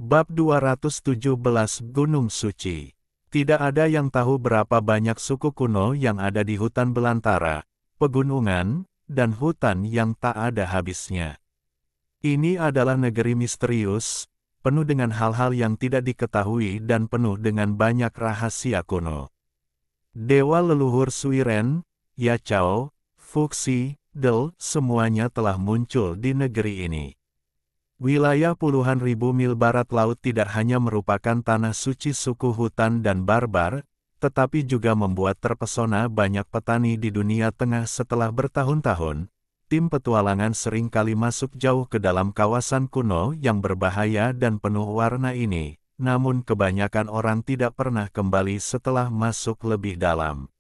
Bab 217 Gunung Suci. Tidak ada yang tahu berapa banyak suku kuno yang ada di hutan belantara, pegunungan, dan hutan yang tak ada habisnya. Ini adalah negeri misterius, penuh dengan hal-hal yang tidak diketahui dan penuh dengan banyak rahasia kuno. Dewa leluhur Suiren, Yachao, Fuxi, Del, semuanya telah muncul di negeri ini. Wilayah puluhan ribu mil barat laut tidak hanya merupakan tanah suci suku hutan dan barbar, tetapi juga membuat terpesona banyak petani di dunia tengah. Setelah bertahun-tahun, tim petualangan sering kali masuk jauh ke dalam kawasan kuno yang berbahaya dan penuh warna ini, namun kebanyakan orang tidak pernah kembali setelah masuk lebih dalam.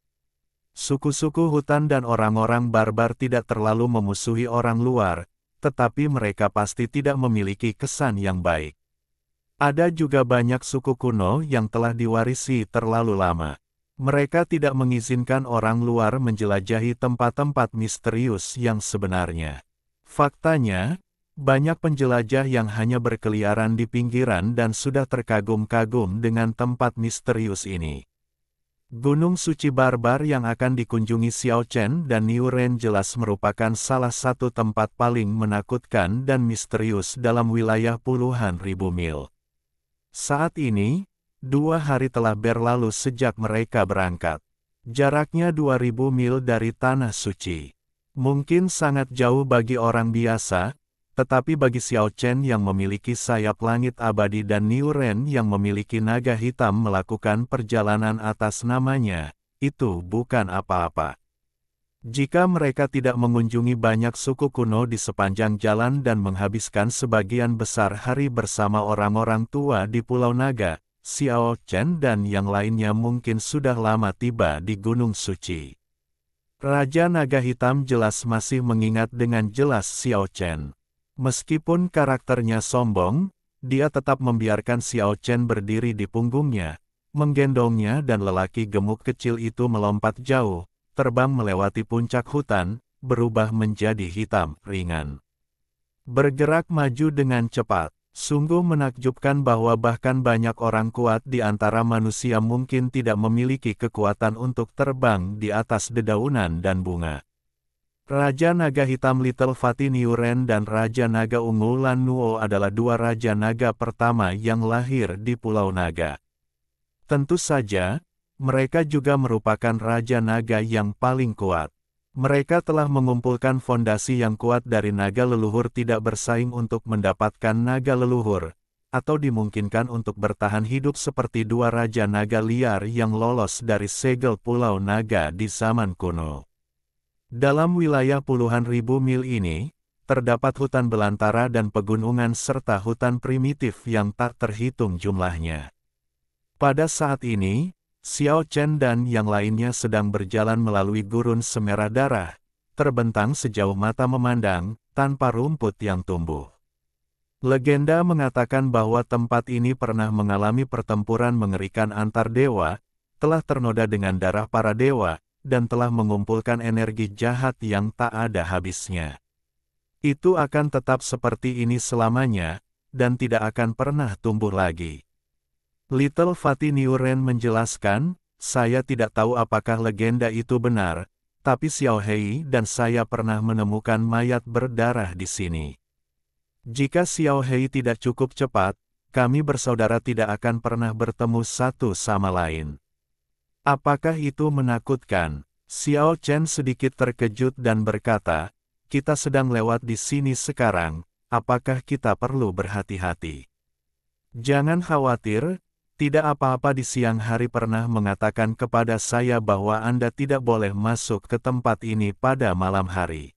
Suku-suku hutan dan orang-orang barbar tidak terlalu memusuhi orang luar, tetapi mereka pasti tidak memiliki kesan yang baik. Ada juga banyak suku kuno yang telah diwarisi terlalu lama. Mereka tidak mengizinkan orang luar menjelajahi tempat-tempat misterius yang sebenarnya. Faktanya, banyak penjelajah yang hanya berkeliaran di pinggiran dan sudah terkagum-kagum dengan tempat misterius ini. Gunung Suci Barbar yang akan dikunjungi Xiao Chen dan Niu Ren jelas merupakan salah satu tempat paling menakutkan dan misterius dalam wilayah puluhan ribu mil. Saat ini, 2 hari telah berlalu sejak mereka berangkat. Jaraknya 2000 mil dari Tanah Suci. Mungkin sangat jauh bagi orang biasa, tetapi bagi Xiao Chen yang memiliki sayap langit abadi dan Niu Ren yang memiliki naga hitam melakukan perjalanan atas namanya, itu bukan apa-apa. Jika mereka tidak mengunjungi banyak suku kuno di sepanjang jalan dan menghabiskan sebagian besar hari bersama orang-orang tua di Pulau Naga, Xiao Chen dan yang lainnya mungkin sudah lama tiba di Gunung Suci. Raja Naga Hitam jelas masih mengingat dengan jelas Xiao Chen. Meskipun karakternya sombong, dia tetap membiarkan Xiao Chen berdiri di punggungnya, menggendongnya dan lelaki gemuk kecil itu melompat jauh, terbang melewati puncak hutan, berubah menjadi hitam, ringan. Bergerak maju dengan cepat. Sungguh menakjubkan bahwa bahkan banyak orang kuat di antara manusia mungkin tidak memiliki kekuatan untuk terbang di atas dedaunan dan bunga. Raja Naga Hitam Little Fatty Niu Ren dan Raja Naga Ungu Lan Nuo adalah 2 Raja Naga pertama yang lahir di Pulau Naga. Tentu saja, mereka juga merupakan Raja Naga yang paling kuat. Mereka telah mengumpulkan fondasi yang kuat dari naga leluhur tidak bersaing untuk mendapatkan naga leluhur, atau dimungkinkan untuk bertahan hidup seperti 2 Raja Naga liar yang lolos dari segel Pulau Naga di zaman kuno. Dalam wilayah puluhan ribu mil ini, terdapat hutan belantara dan pegunungan serta hutan primitif yang tak terhitung jumlahnya. Pada saat ini, Xiao Chen dan yang lainnya sedang berjalan melalui gurun semerah darah, terbentang sejauh mata memandang, tanpa rumput yang tumbuh. Legenda mengatakan bahwa tempat ini pernah mengalami pertempuran mengerikan antar dewa, telah ternoda dengan darah para dewa, dan telah mengumpulkan energi jahat yang tak ada habisnya. Itu akan tetap seperti ini selamanya, dan tidak akan pernah tumbuh lagi. Little Fatty Niu Ren menjelaskan, saya tidak tahu apakah legenda itu benar, tapi Xiao Hei dan saya pernah menemukan mayat berdarah di sini. Jika Xiao Hei tidak cukup cepat, kami bersaudara tidak akan pernah bertemu satu sama lain. Apakah itu menakutkan? Xiao Chen sedikit terkejut dan berkata, kita sedang lewat di sini sekarang, apakah kita perlu berhati-hati? Jangan khawatir, tidak apa-apa. Di siang hari pernah mengatakan kepada saya bahwa Anda tidak boleh masuk ke tempat ini pada malam hari.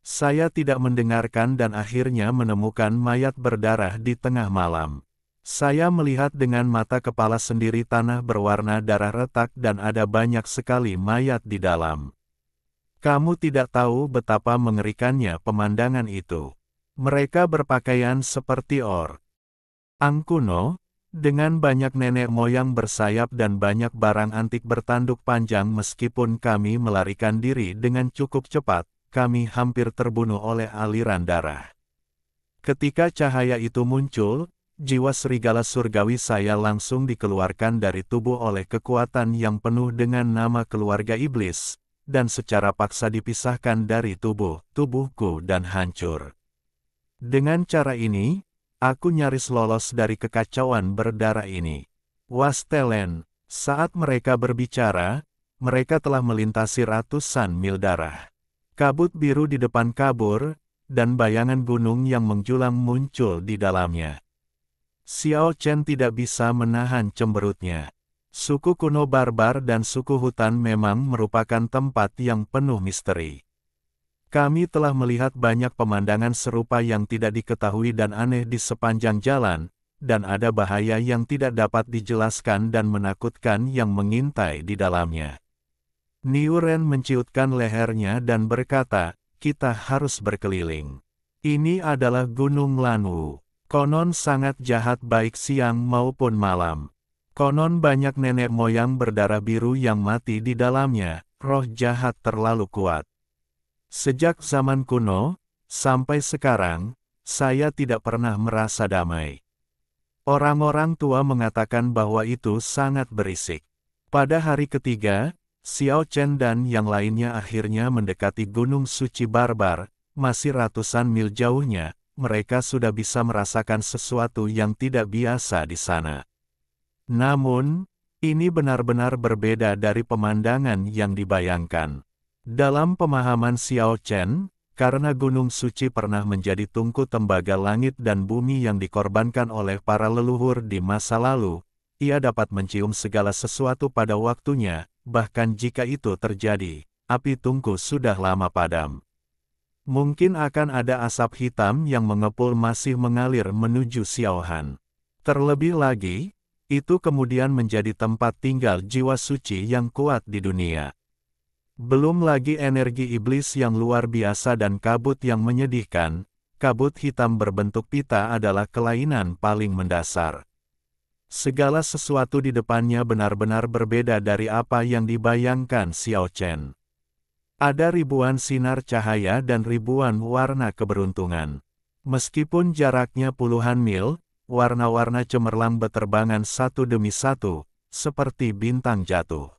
Saya tidak mendengarkan dan akhirnya menemukan mayat berdarah di tengah malam. Saya melihat dengan mata kepala sendiri tanah berwarna darah retak dan ada banyak sekali mayat di dalam. Kamu tidak tahu betapa mengerikannya pemandangan itu. Mereka berpakaian seperti orang kuno, dengan banyak nenek moyang bersayap dan banyak barang antik bertanduk panjang. Meskipun kami melarikan diri dengan cukup cepat, kami hampir terbunuh oleh aliran darah. Ketika cahaya itu muncul, jiwa serigala surgawi saya langsung dikeluarkan dari tubuh oleh kekuatan yang penuh dengan nama keluarga iblis, dan secara paksa dipisahkan dari tubuhku dan hancur. Dengan cara ini, aku nyaris lolos dari kekacauan berdarah ini. Wastelen, saat mereka berbicara, mereka telah melintasi ratusan mil darah. Kabut biru di depan kabur, dan bayangan gunung yang menjulang muncul di dalamnya. Xiao Chen tidak bisa menahan cemberutnya. Suku kuno barbar dan suku hutan memang merupakan tempat yang penuh misteri. Kami telah melihat banyak pemandangan serupa yang tidak diketahui dan aneh di sepanjang jalan, dan ada bahaya yang tidak dapat dijelaskan dan menakutkan yang mengintai di dalamnya. Niu Ren menciutkan lehernya dan berkata, kita harus berkeliling. Ini adalah Gunung Lanwu. Konon sangat jahat baik siang maupun malam. Konon banyak nenek moyang berdarah biru yang mati di dalamnya, roh jahat terlalu kuat. Sejak zaman kuno, sampai sekarang, saya tidak pernah merasa damai. Orang-orang tua mengatakan bahwa itu sangat berisik. Pada hari ketiga, Xiao Chen dan yang lainnya akhirnya mendekati Gunung Suci Barbar, masih ratusan mil jauhnya, mereka sudah bisa merasakan sesuatu yang tidak biasa di sana. Namun, ini benar-benar berbeda dari pemandangan yang dibayangkan. Dalam pemahaman Xiao Chen, karena Gunung Suci pernah menjadi tungku tembaga langit dan bumi yang dikorbankan oleh para leluhur di masa lalu, ia dapat mencium segala sesuatu pada waktunya, bahkan jika itu terjadi, api tungku sudah lama padam. Mungkin akan ada asap hitam yang mengepul masih mengalir menuju Xiaohan. Terlebih lagi, itu kemudian menjadi tempat tinggal jiwa suci yang kuat di dunia. Belum lagi energi iblis yang luar biasa dan kabut yang menyedihkan, kabut hitam berbentuk pita adalah kelainan paling mendasar. Segala sesuatu di depannya benar-benar berbeda dari apa yang dibayangkan Xiao Chen. Ada ribuan sinar cahaya dan ribuan warna keberuntungan. Meskipun jaraknya puluhan mil, warna-warna cemerlang beterbangan satu demi satu, seperti bintang jatuh.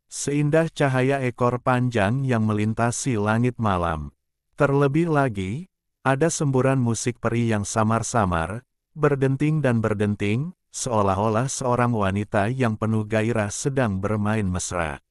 Seindah cahaya ekor panjang yang melintasi langit malam. Terlebih lagi, ada semburan musik peri yang samar-samar, berdenting dan berdenting, seolah-olah seorang wanita yang penuh gairah sedang bermain mesra.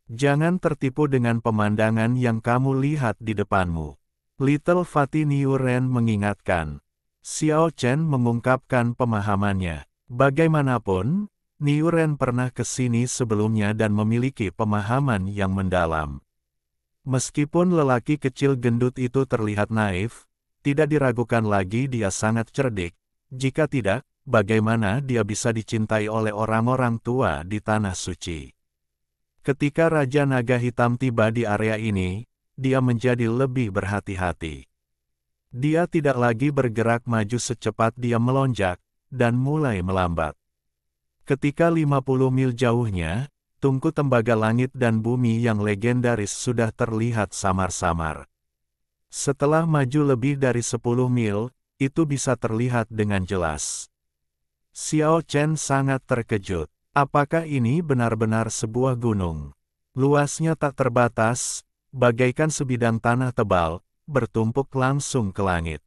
Jangan tertipu dengan pemandangan yang kamu lihat di depanmu. Little Fatty Niu Ren mengingatkan. Xiao Chen mengungkapkan pemahamannya. Bagaimanapun, Niu Ren pernah ke sini sebelumnya dan memiliki pemahaman yang mendalam. Meskipun lelaki kecil gendut itu terlihat naif, tidak diragukan lagi dia sangat cerdik. Jika tidak, bagaimana dia bisa dicintai oleh orang-orang tua di Tanah Suci? Ketika Raja Naga Hitam tiba di area ini, dia menjadi lebih berhati-hati. Dia tidak lagi bergerak maju secepat dia melonjak, dan mulai melambat. Ketika 50 mil jauhnya, tungku tembaga langit dan bumi yang legendaris sudah terlihat samar-samar. Setelah maju lebih dari 10 mil, itu bisa terlihat dengan jelas. Xiao Chen sangat terkejut. Apakah ini benar-benar sebuah gunung? Luasnya tak terbatas, bagaikan sebidang tanah tebal, bertumpuk langsung ke langit.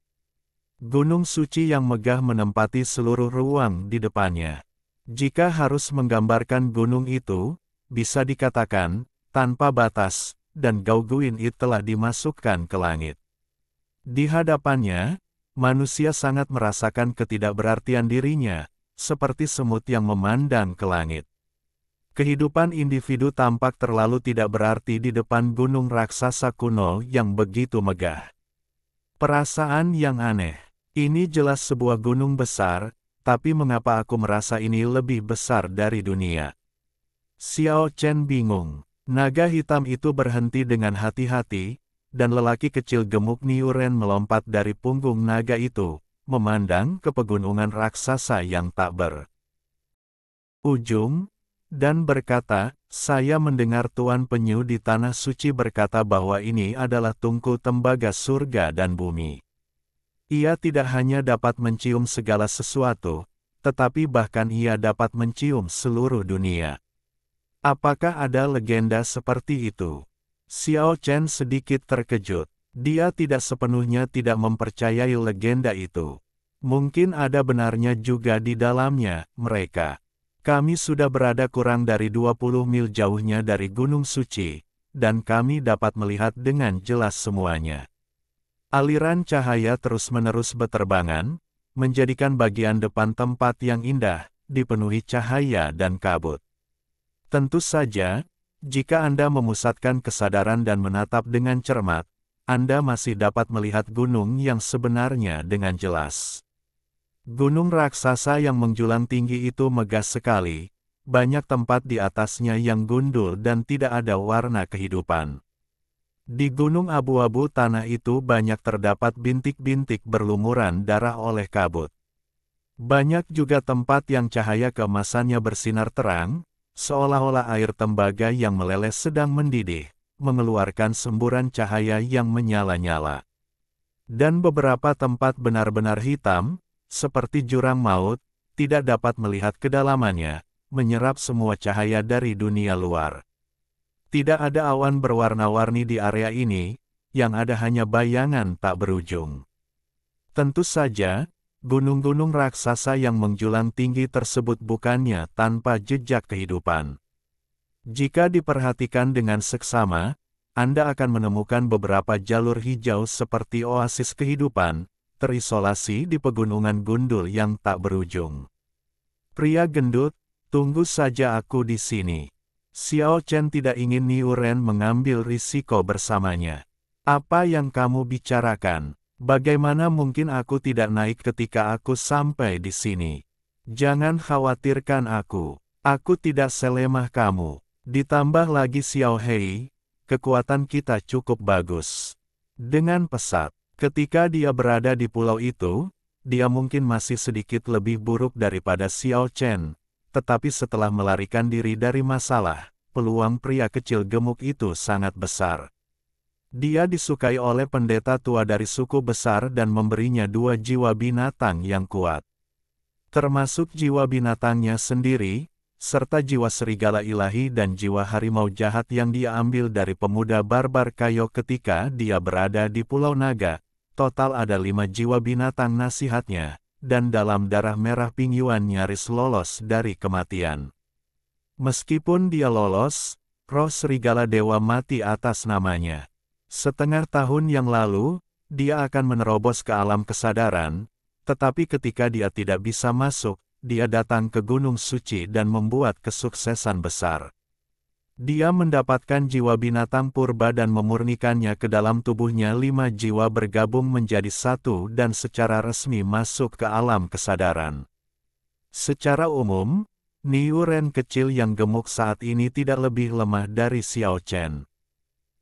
Gunung suci yang megah menempati seluruh ruang di depannya. Jika harus menggambarkan gunung itu, bisa dikatakan, tanpa batas, dan Gauguin It telah dimasukkan ke langit. Di hadapannya, manusia sangat merasakan ketidakberartian dirinya, seperti semut yang memandang ke langit. Kehidupan individu tampak terlalu tidak berarti di depan gunung raksasa kuno yang begitu megah. Perasaan yang aneh. Ini jelas sebuah gunung besar, tapi mengapa aku merasa ini lebih besar dari dunia? Xiao Chen bingung. Naga hitam itu berhenti dengan hati-hati, dan lelaki kecil gemuk Niu Ren melompat dari punggung naga itu, memandang ke pegunungan raksasa yang tak berujung, dan berkata, saya mendengar Tuan Penyu di Tanah Suci berkata bahwa ini adalah tungku tembaga surga dan bumi. Ia tidak hanya dapat mencium segala sesuatu, tetapi bahkan ia dapat mencium seluruh dunia. Apakah ada legenda seperti itu? Xiao Chen sedikit terkejut. Dia tidak sepenuhnya tidak mempercayai legenda itu. Mungkin ada benarnya juga di dalamnya, mereka. Kami sudah berada kurang dari 20 mil jauhnya dari Gunung Suci, dan kami dapat melihat dengan jelas semuanya. Aliran cahaya terus-menerus berterbangan, menjadikan bagian depan tempat yang indah, dipenuhi cahaya dan kabut. Tentu saja, jika Anda memusatkan kesadaran dan menatap dengan cermat, Anda masih dapat melihat gunung yang sebenarnya dengan jelas. Gunung raksasa yang menjulang tinggi itu megah sekali, banyak tempat di atasnya yang gundul dan tidak ada warna kehidupan. Di gunung abu-abu tanah itu banyak terdapat bintik-bintik berlumuran darah oleh kabut. Banyak juga tempat yang cahaya keemasannya bersinar terang, seolah-olah air tembaga yang meleleh sedang mendidih, mengeluarkan semburan cahaya yang menyala-nyala. Dan beberapa tempat benar-benar hitam, seperti jurang maut, tidak dapat melihat kedalamannya, menyerap semua cahaya dari dunia luar. Tidak ada awan berwarna-warni di area ini, yang ada hanya bayangan tak berujung. Tentu saja, gunung-gunung raksasa yang menjulang tinggi tersebut bukannya tanpa jejak kehidupan. Jika diperhatikan dengan seksama, Anda akan menemukan beberapa jalur hijau seperti oasis kehidupan, terisolasi di pegunungan gundul yang tak berujung. Pria gendut, tunggu saja aku di sini. Xiao Chen tidak ingin Niu Ren mengambil risiko bersamanya. Apa yang kamu bicarakan? Bagaimana mungkin aku tidak naik ketika aku sampai di sini? Jangan khawatirkan aku. Aku tidak selemah kamu. Ditambah lagi Xiao Hei, kekuatan kita cukup bagus. Dengan pesat, ketika dia berada di pulau itu, dia mungkin masih sedikit lebih buruk daripada Xiao Chen. Tetapi setelah melarikan diri dari masalah, peluang pria kecil gemuk itu sangat besar. Dia disukai oleh pendeta tua dari suku besar dan memberinya 2 jiwa binatang yang kuat. Termasuk jiwa binatangnya sendiri, serta jiwa serigala ilahi dan jiwa harimau jahat yang dia ambil dari pemuda barbar Kayo ketika dia berada di Pulau Naga. Total ada 5 jiwa binatang nasihatnya, dan dalam darah merah Ping Yuan nyaris lolos dari kematian. Meskipun dia lolos, roh serigala dewa mati atas namanya. Setengah tahun yang lalu, dia akan menerobos ke alam kesadaran, tetapi ketika dia tidak bisa masuk, dia datang ke Gunung Suci dan membuat kesuksesan besar. Dia mendapatkan jiwa binatang purba dan memurnikannya ke dalam tubuhnya. 5 jiwa bergabung menjadi satu dan secara resmi masuk ke alam kesadaran. Secara umum, Niu Ren kecil yang gemuk saat ini tidak lebih lemah dari Xiao Chen.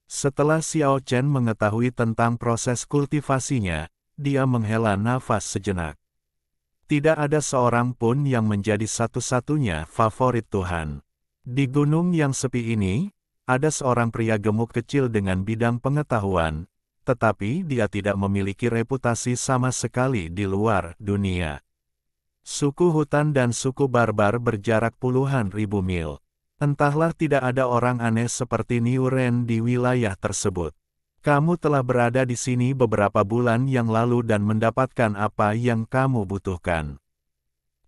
Setelah Xiao Chen mengetahui tentang proses kultivasinya, dia menghela nafas sejenak. Tidak ada seorang pun yang menjadi satu-satunya favorit Tuhan. Di gunung yang sepi ini, ada seorang pria gemuk kecil dengan bidang pengetahuan, tetapi dia tidak memiliki reputasi sama sekali di luar dunia. Suku hutan dan suku barbar berjarak puluhan ribu mil. Entahlah tidak ada orang aneh seperti Niu Ren di wilayah tersebut. Kamu telah berada di sini beberapa bulan yang lalu dan mendapatkan apa yang kamu butuhkan.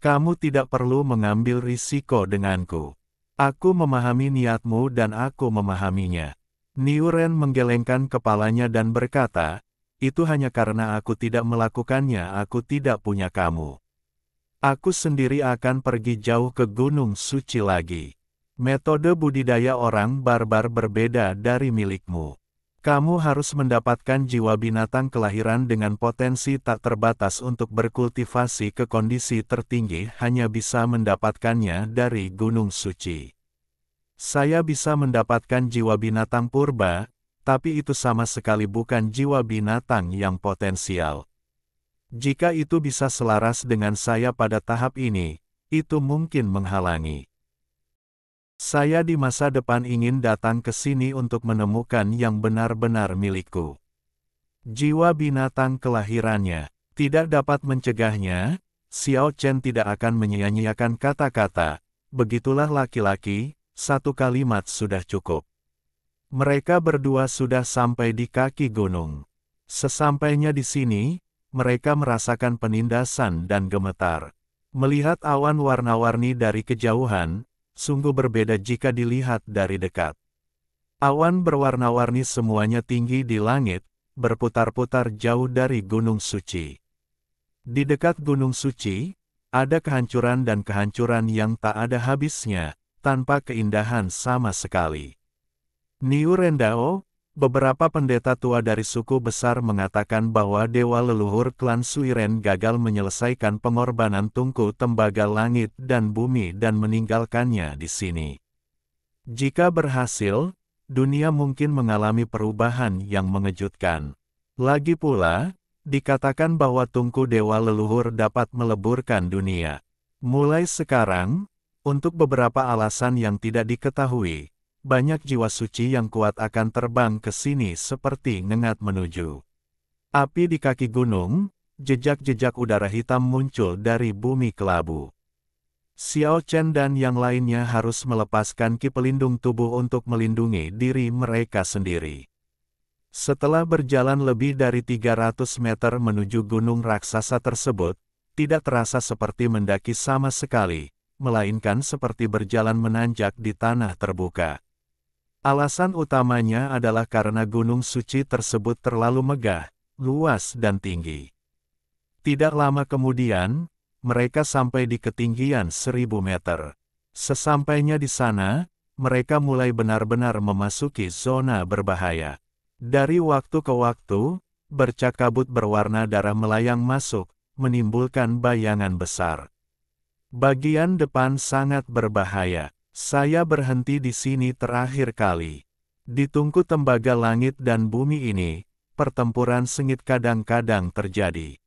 Kamu tidak perlu mengambil risiko denganku. Aku memahami niatmu dan aku memahaminya. Niu Ren menggelengkan kepalanya dan berkata, itu hanya karena aku tidak melakukannya, aku tidak punya kamu. Aku sendiri akan pergi jauh ke Gunung Suci lagi. Metode budidaya orang barbar berbeda dari milikmu. Kamu harus mendapatkan jiwa binatang kelahiran dengan potensi tak terbatas untuk berkultivasi ke kondisi tertinggi, hanya bisa mendapatkannya dari Gunung Suci. Saya bisa mendapatkan jiwa binatang purba, tapi itu sama sekali bukan jiwa binatang yang potensial. Jika itu bisa selaras dengan saya pada tahap ini, itu mungkin menghalangi. Saya di masa depan ingin datang ke sini untuk menemukan yang benar-benar milikku. Jiwa binatang kelahirannya, Tidak dapat mencegahnya, Xiao Chen tidak akan menyia-nyiakan kata-kata, begitulah laki-laki, satu kalimat sudah cukup. Mereka berdua sudah sampai di kaki gunung. Sesampainya di sini, mereka merasakan penindasan dan gemetar. Melihat awan warna-warni dari kejauhan, sungguh berbeda jika dilihat dari dekat. Awan berwarna-warni semuanya tinggi di langit, berputar-putar jauh dari Gunung Suci. Di dekat Gunung Suci, ada kehancuran dan kehancuran yang tak ada habisnya, tanpa keindahan sama sekali. Niu Rendao, beberapa pendeta tua dari suku besar mengatakan bahwa dewa leluhur klan Suiren gagal menyelesaikan pengorbanan Tungku Tembaga Langit dan Bumi dan meninggalkannya di sini. Jika berhasil, dunia mungkin mengalami perubahan yang mengejutkan. Lagi pula, dikatakan bahwa Tungku Dewa Leluhur dapat meleburkan dunia. Mulai sekarang, untuk beberapa alasan yang tidak diketahui, banyak jiwa suci yang kuat akan terbang ke sini seperti ngengat menuju api di kaki gunung. Jejak-jejak udara hitam muncul dari bumi kelabu. Xiao Chen dan yang lainnya harus melepaskan ki pelindung tubuh untuk melindungi diri mereka sendiri. Setelah berjalan lebih dari 300 meter menuju gunung raksasa tersebut, tidak terasa seperti mendaki sama sekali, melainkan seperti berjalan menanjak di tanah terbuka. Alasan utamanya adalah karena gunung suci tersebut terlalu megah, luas dan tinggi. Tidak lama kemudian, mereka sampai di ketinggian 1000 meter. Sesampainya di sana, mereka mulai benar-benar memasuki zona berbahaya. Dari waktu ke waktu, bercak kabut berwarna darah melayang masuk, menimbulkan bayangan besar. Bagian depan sangat berbahaya. Saya berhenti di sini terakhir kali. Di Tungku Tembaga Langit dan Bumi ini, pertempuran sengit kadang-kadang terjadi.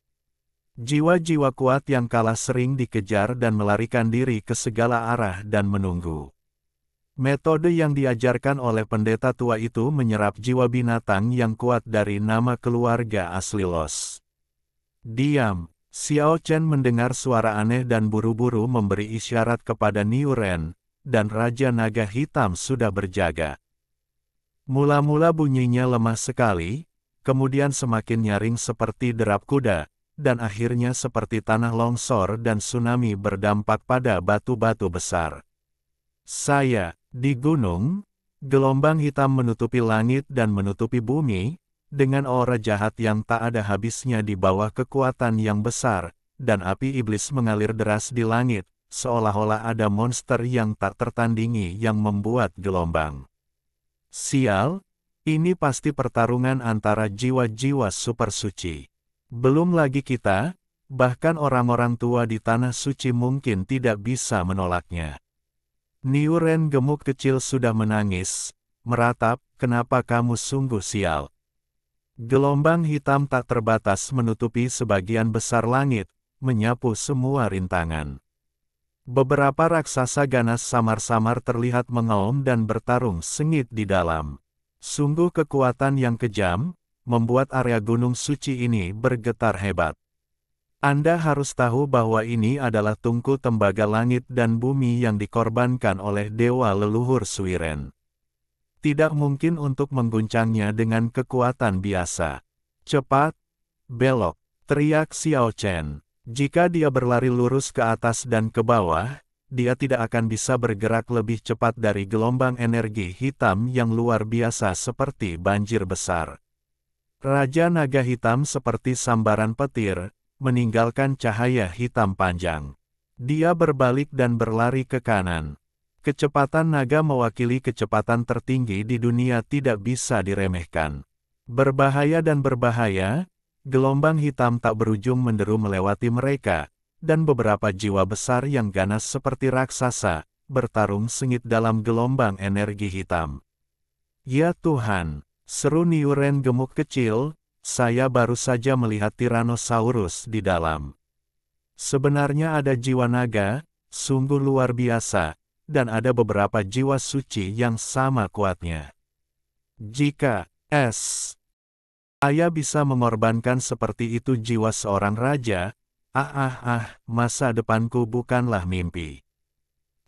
Jiwa-jiwa kuat yang kalah sering dikejar dan melarikan diri ke segala arah dan menunggu. Metode yang diajarkan oleh pendeta tua itu menyerap jiwa binatang yang kuat dari nama keluarga asli Los. Diam, Xiao Chen mendengar suara aneh dan buru-buru memberi isyarat kepada Niu Ren, dan Raja Naga Hitam sudah berjaga. Mula-mula bunyinya lemah sekali, kemudian semakin nyaring seperti derap kuda, dan akhirnya seperti tanah longsor dan tsunami berdampak pada batu-batu besar. Di gunung, gelombang hitam menutupi langit dan menutupi bumi, dengan aura jahat yang tak ada habisnya di bawah kekuatan yang besar, dan api iblis mengalir deras di langit, seolah-olah ada monster yang tak tertandingi yang membuat gelombang. Sial, ini pasti pertarungan antara jiwa-jiwa super suci. Belum lagi kita, bahkan orang-orang tua di tanah suci mungkin tidak bisa menolaknya. Niu Ren gemuk kecil sudah menangis, meratap, kenapa kamu sungguh sial. Gelombang hitam tak terbatas menutupi sebagian besar langit, menyapu semua rintangan. Beberapa raksasa ganas samar-samar terlihat mengaum dan bertarung sengit di dalam. Sungguh kekuatan yang kejam, membuat area Gunung Suci ini bergetar hebat. Anda harus tahu bahwa ini adalah Tungku Tembaga Langit dan Bumi yang dikorbankan oleh dewa leluhur Suiren. Tidak mungkin untuk mengguncangnya dengan kekuatan biasa. Cepat, belok, teriak Xiao Chen. Jika dia berlari lurus ke atas dan ke bawah, dia tidak akan bisa bergerak lebih cepat dari gelombang energi hitam yang luar biasa seperti banjir besar. Raja Naga Hitam seperti sambaran petir, meninggalkan cahaya hitam panjang. Dia berbalik dan berlari ke kanan. Kecepatan naga mewakili kecepatan tertinggi di dunia tidak bisa diremehkan. Berbahaya dan berbahaya, gelombang hitam tak berujung menderu melewati mereka, dan beberapa jiwa besar yang ganas seperti raksasa, bertarung sengit dalam gelombang energi hitam. Ya Tuhan, seru Niu Ren gemuk kecil, saya baru saja melihat Tyrannosaurus di dalam. Sebenarnya ada jiwa naga, sungguh luar biasa, dan ada beberapa jiwa suci yang sama kuatnya. Jika Ayah bisa mengorbankan seperti itu jiwa seorang raja? Masa depanku bukanlah mimpi.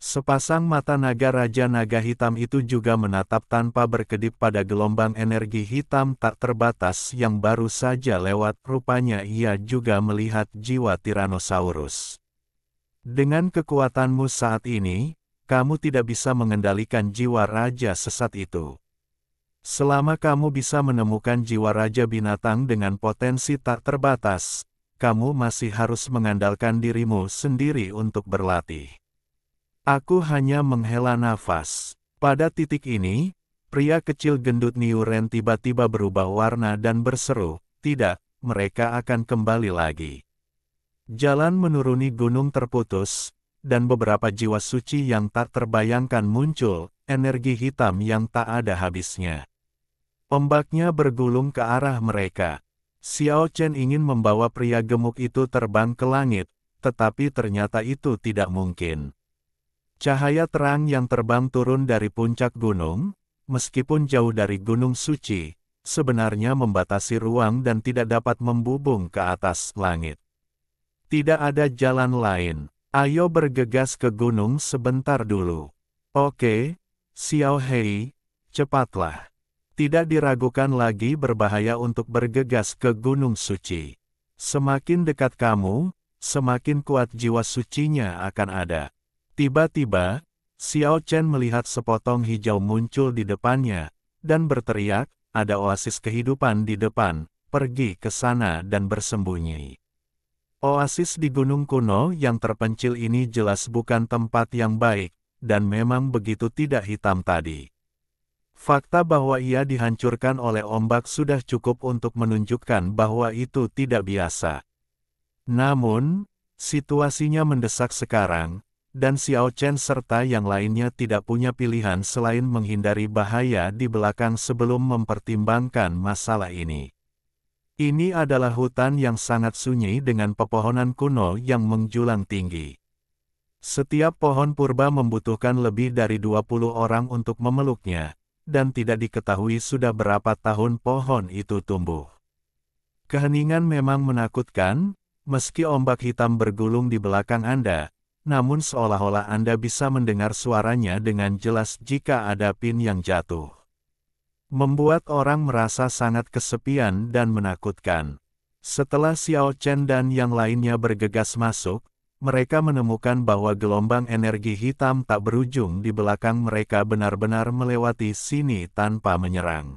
Sepasang mata naga Raja Naga Hitam itu juga menatap tanpa berkedip pada gelombang energi hitam tak terbatas yang baru saja lewat. Rupanya ia juga melihat jiwa Tyrannosaurus. Dengan kekuatanmu saat ini, kamu tidak bisa mengendalikan jiwa raja sesat itu. Selama kamu bisa menemukan jiwa raja binatang dengan potensi tak terbatas, kamu masih harus mengandalkan dirimu sendiri untuk berlatih. Aku hanya menghela nafas. Pada titik ini, pria kecil gendut Niuren tiba-tiba berubah warna dan berseru, "Tidak, mereka akan kembali lagi." Jalan menuruni gunung terputus, dan beberapa jiwa suci yang tak terbayangkan muncul, energi hitam yang tak ada habisnya. Ombaknya bergulung ke arah mereka. Xiao Chen ingin membawa pria gemuk itu terbang ke langit, tetapi ternyata itu tidak mungkin. Cahaya terang yang terbang turun dari puncak gunung, meskipun jauh dari gunung suci, sebenarnya membatasi ruang dan tidak dapat membubung ke atas langit. Tidak ada jalan lain. Ayo bergegas ke gunung sebentar dulu. Oke, Xiao Hei, cepatlah. Tidak diragukan lagi berbahaya untuk bergegas ke gunung suci. Semakin dekat kamu, semakin kuat jiwa sucinya akan ada. Tiba-tiba, Xiao Chen melihat sepotong hijau muncul di depannya, dan berteriak, "Ada oasis kehidupan di depan, pergi ke sana dan bersembunyi." Oasis di gunung kuno yang terpencil ini jelas bukan tempat yang baik, dan memang begitu tidak hitam tadi. Fakta bahwa ia dihancurkan oleh ombak sudah cukup untuk menunjukkan bahwa itu tidak biasa. Namun, situasinya mendesak sekarang, dan Xiao Chen serta yang lainnya tidak punya pilihan selain menghindari bahaya di belakang sebelum mempertimbangkan masalah ini. Ini adalah hutan yang sangat sunyi dengan pepohonan kuno yang menjulang tinggi. Setiap pohon purba membutuhkan lebih dari 20 orang untuk memeluknya, dan tidak diketahui sudah berapa tahun pohon itu tumbuh. Keheningan memang menakutkan, meski ombak hitam bergulung di belakang Anda, namun seolah-olah Anda bisa mendengar suaranya dengan jelas jika ada pin yang jatuh. Membuat orang merasa sangat kesepian dan menakutkan. Setelah Xiao Chen dan yang lainnya bergegas masuk, mereka menemukan bahwa gelombang energi hitam tak berujung di belakang mereka benar-benar melewati sini tanpa menyerang.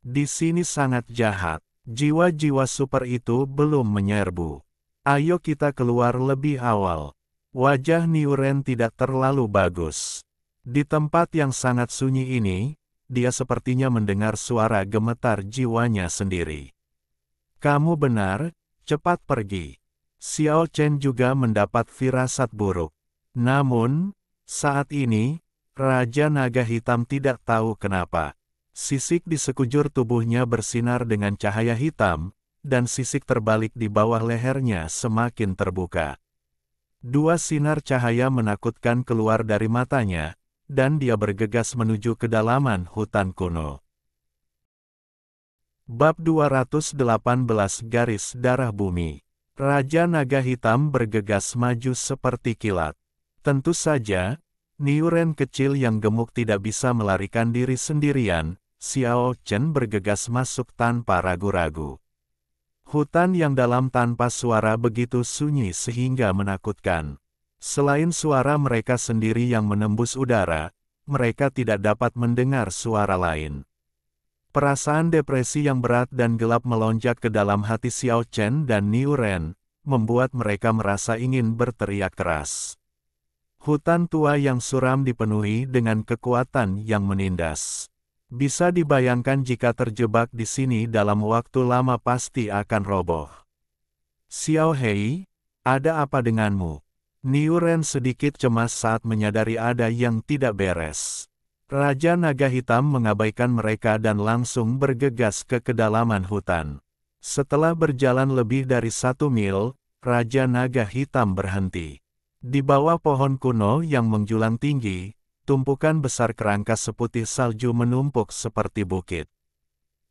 Di sini sangat jahat. Jiwa-jiwa super itu belum menyerbu. Ayo kita keluar lebih awal. Wajah Niuren tidak terlalu bagus. Di tempat yang sangat sunyi ini, dia sepertinya mendengar suara gemetar jiwanya sendiri. Kamu benar, cepat pergi. Xiao Chen juga mendapat firasat buruk. Namun, saat ini, Raja Naga Hitam tidak tahu kenapa. Sisik di sekujur tubuhnya bersinar dengan cahaya hitam, dan sisik terbalik di bawah lehernya semakin terbuka. Dua sinar cahaya menakutkan keluar dari matanya, dan dia bergegas menuju kedalaman hutan kuno. Bab 218 Garis Darah Bumi. Raja Naga Hitam bergegas maju seperti kilat. Tentu saja, Niuren kecil yang gemuk tidak bisa melarikan diri sendirian. Xiao Chen bergegas masuk tanpa ragu-ragu. Hutan yang dalam tanpa suara begitu sunyi sehingga menakutkan. Selain suara mereka sendiri yang menembus udara, mereka tidak dapat mendengar suara lain. Perasaan depresi yang berat dan gelap melonjak ke dalam hati Xiao Chen dan Niuren, membuat mereka merasa ingin berteriak keras. Hutan tua yang suram dipenuhi dengan kekuatan yang menindas. Bisa dibayangkan jika terjebak di sini dalam waktu lama pasti akan roboh. Xiao Hei, ada apa denganmu? Niuren sedikit cemas saat menyadari ada yang tidak beres. Raja Naga Hitam mengabaikan mereka dan langsung bergegas ke kedalaman hutan. Setelah berjalan lebih dari 1 mil, Raja Naga Hitam berhenti. Di bawah pohon kuno yang menjulang tinggi, tumpukan besar kerangka seputih salju menumpuk seperti bukit.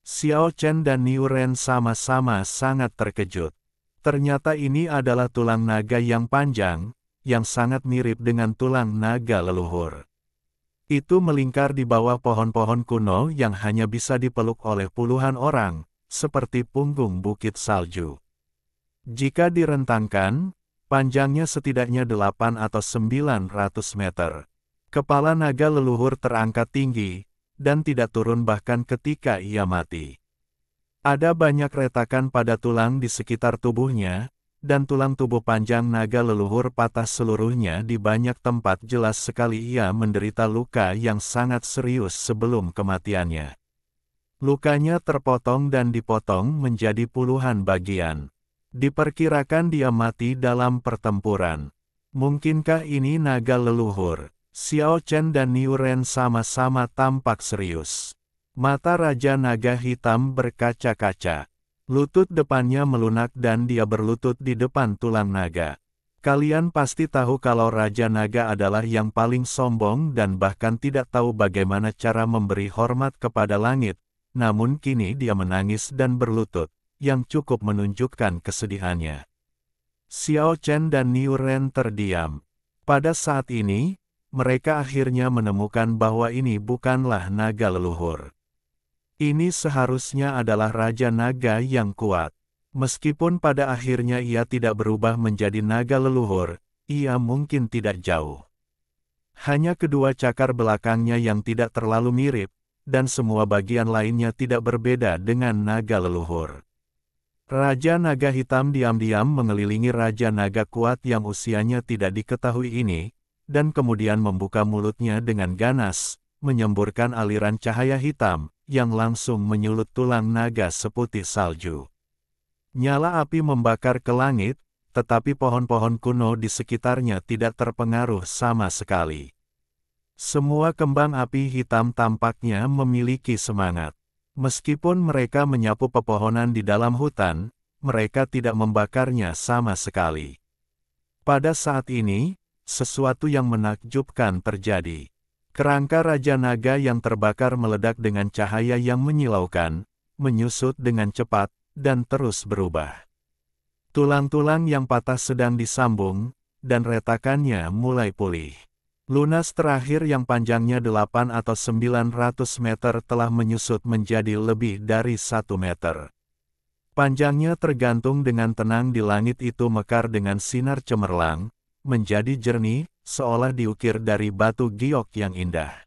Xiao Chen dan Niu Ren sama-sama sangat terkejut. Ternyata ini adalah tulang naga yang panjang, yang sangat mirip dengan tulang naga leluhur. Itu melingkar di bawah pohon-pohon kuno yang hanya bisa dipeluk oleh puluhan orang, seperti punggung bukit salju. Jika direntangkan, panjangnya setidaknya 8 atau 900 meter. Kepala naga leluhur terangkat tinggi, dan tidak turun bahkan ketika ia mati. Ada banyak retakan pada tulang di sekitar tubuhnya, dan tulang tubuh panjang naga leluhur patah seluruhnya di banyak tempat. Jelas sekali ia menderita luka yang sangat serius sebelum kematiannya. Lukanya terpotong dan dipotong menjadi puluhan bagian. Diperkirakan dia mati dalam pertempuran. Mungkinkah ini naga leluhur? Xiao Chen dan Niu Ren sama-sama tampak serius. Mata Raja Naga Hitam berkaca-kaca. Lutut depannya melunak dan dia berlutut di depan tulang naga. Kalian pasti tahu kalau Raja Naga adalah yang paling sombong dan bahkan tidak tahu bagaimana cara memberi hormat kepada langit. Namun kini dia menangis dan berlutut, yang cukup menunjukkan kesedihannya. Xiao Chen dan Niu Ren terdiam. Pada saat ini, mereka akhirnya menemukan bahwa ini bukanlah naga leluhur. Ini seharusnya adalah Raja Naga yang kuat. Meskipun pada akhirnya ia tidak berubah menjadi naga leluhur, ia mungkin tidak jauh. Hanya kedua cakar belakangnya yang tidak terlalu mirip, dan semua bagian lainnya tidak berbeda dengan naga leluhur. Raja Naga Hitam diam-diam mengelilingi Raja Naga kuat yang usianya tidak diketahui ini, dan kemudian membuka mulutnya dengan ganas, menyemburkan aliran cahaya hitam, yang langsung menyulut tulang naga seputih salju. Nyala api membakar ke langit, tetapi pohon-pohon kuno di sekitarnya tidak terpengaruh sama sekali. Semua kembang api hitam tampaknya memiliki semangat. Meskipun mereka menyapu pepohonan di dalam hutan, mereka tidak membakarnya sama sekali. Pada saat ini, sesuatu yang menakjubkan terjadi. Kerangka Raja Naga yang terbakar meledak dengan cahaya yang menyilaukan, menyusut dengan cepat, dan terus berubah. Tulang-tulang yang patah sedang disambung, dan retakannya mulai pulih. Lunas terakhir yang panjangnya 8 atau 900 meter telah menyusut menjadi lebih dari 1 meter. Panjangnya tergantung dengan tenang di langit itu mekar dengan sinar cemerlang, menjadi jernih, seolah diukir dari batu giok yang indah.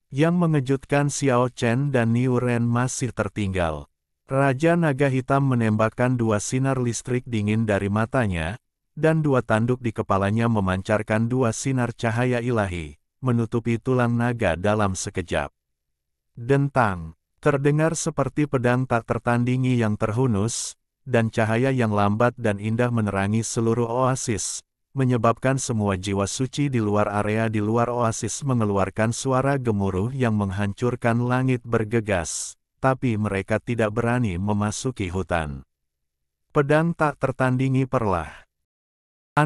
Yang mengejutkan Xiao Chen dan Niu Ren masih tertinggal. Raja Naga Hitam menembakkan 2 sinar listrik dingin dari matanya, dan 2 tanduk di kepalanya memancarkan 2 sinar cahaya ilahi, menutupi tulang naga dalam sekejap. Dentang, terdengar seperti pedang tak tertandingi yang terhunus, dan cahaya yang lambat dan indah menerangi seluruh oasis, menyebabkan semua jiwa suci di luar area di luar oasis mengeluarkan suara gemuruh yang menghancurkan langit bergegas, tapi mereka tidak berani memasuki hutan. Pedang tak tertandingi perlahan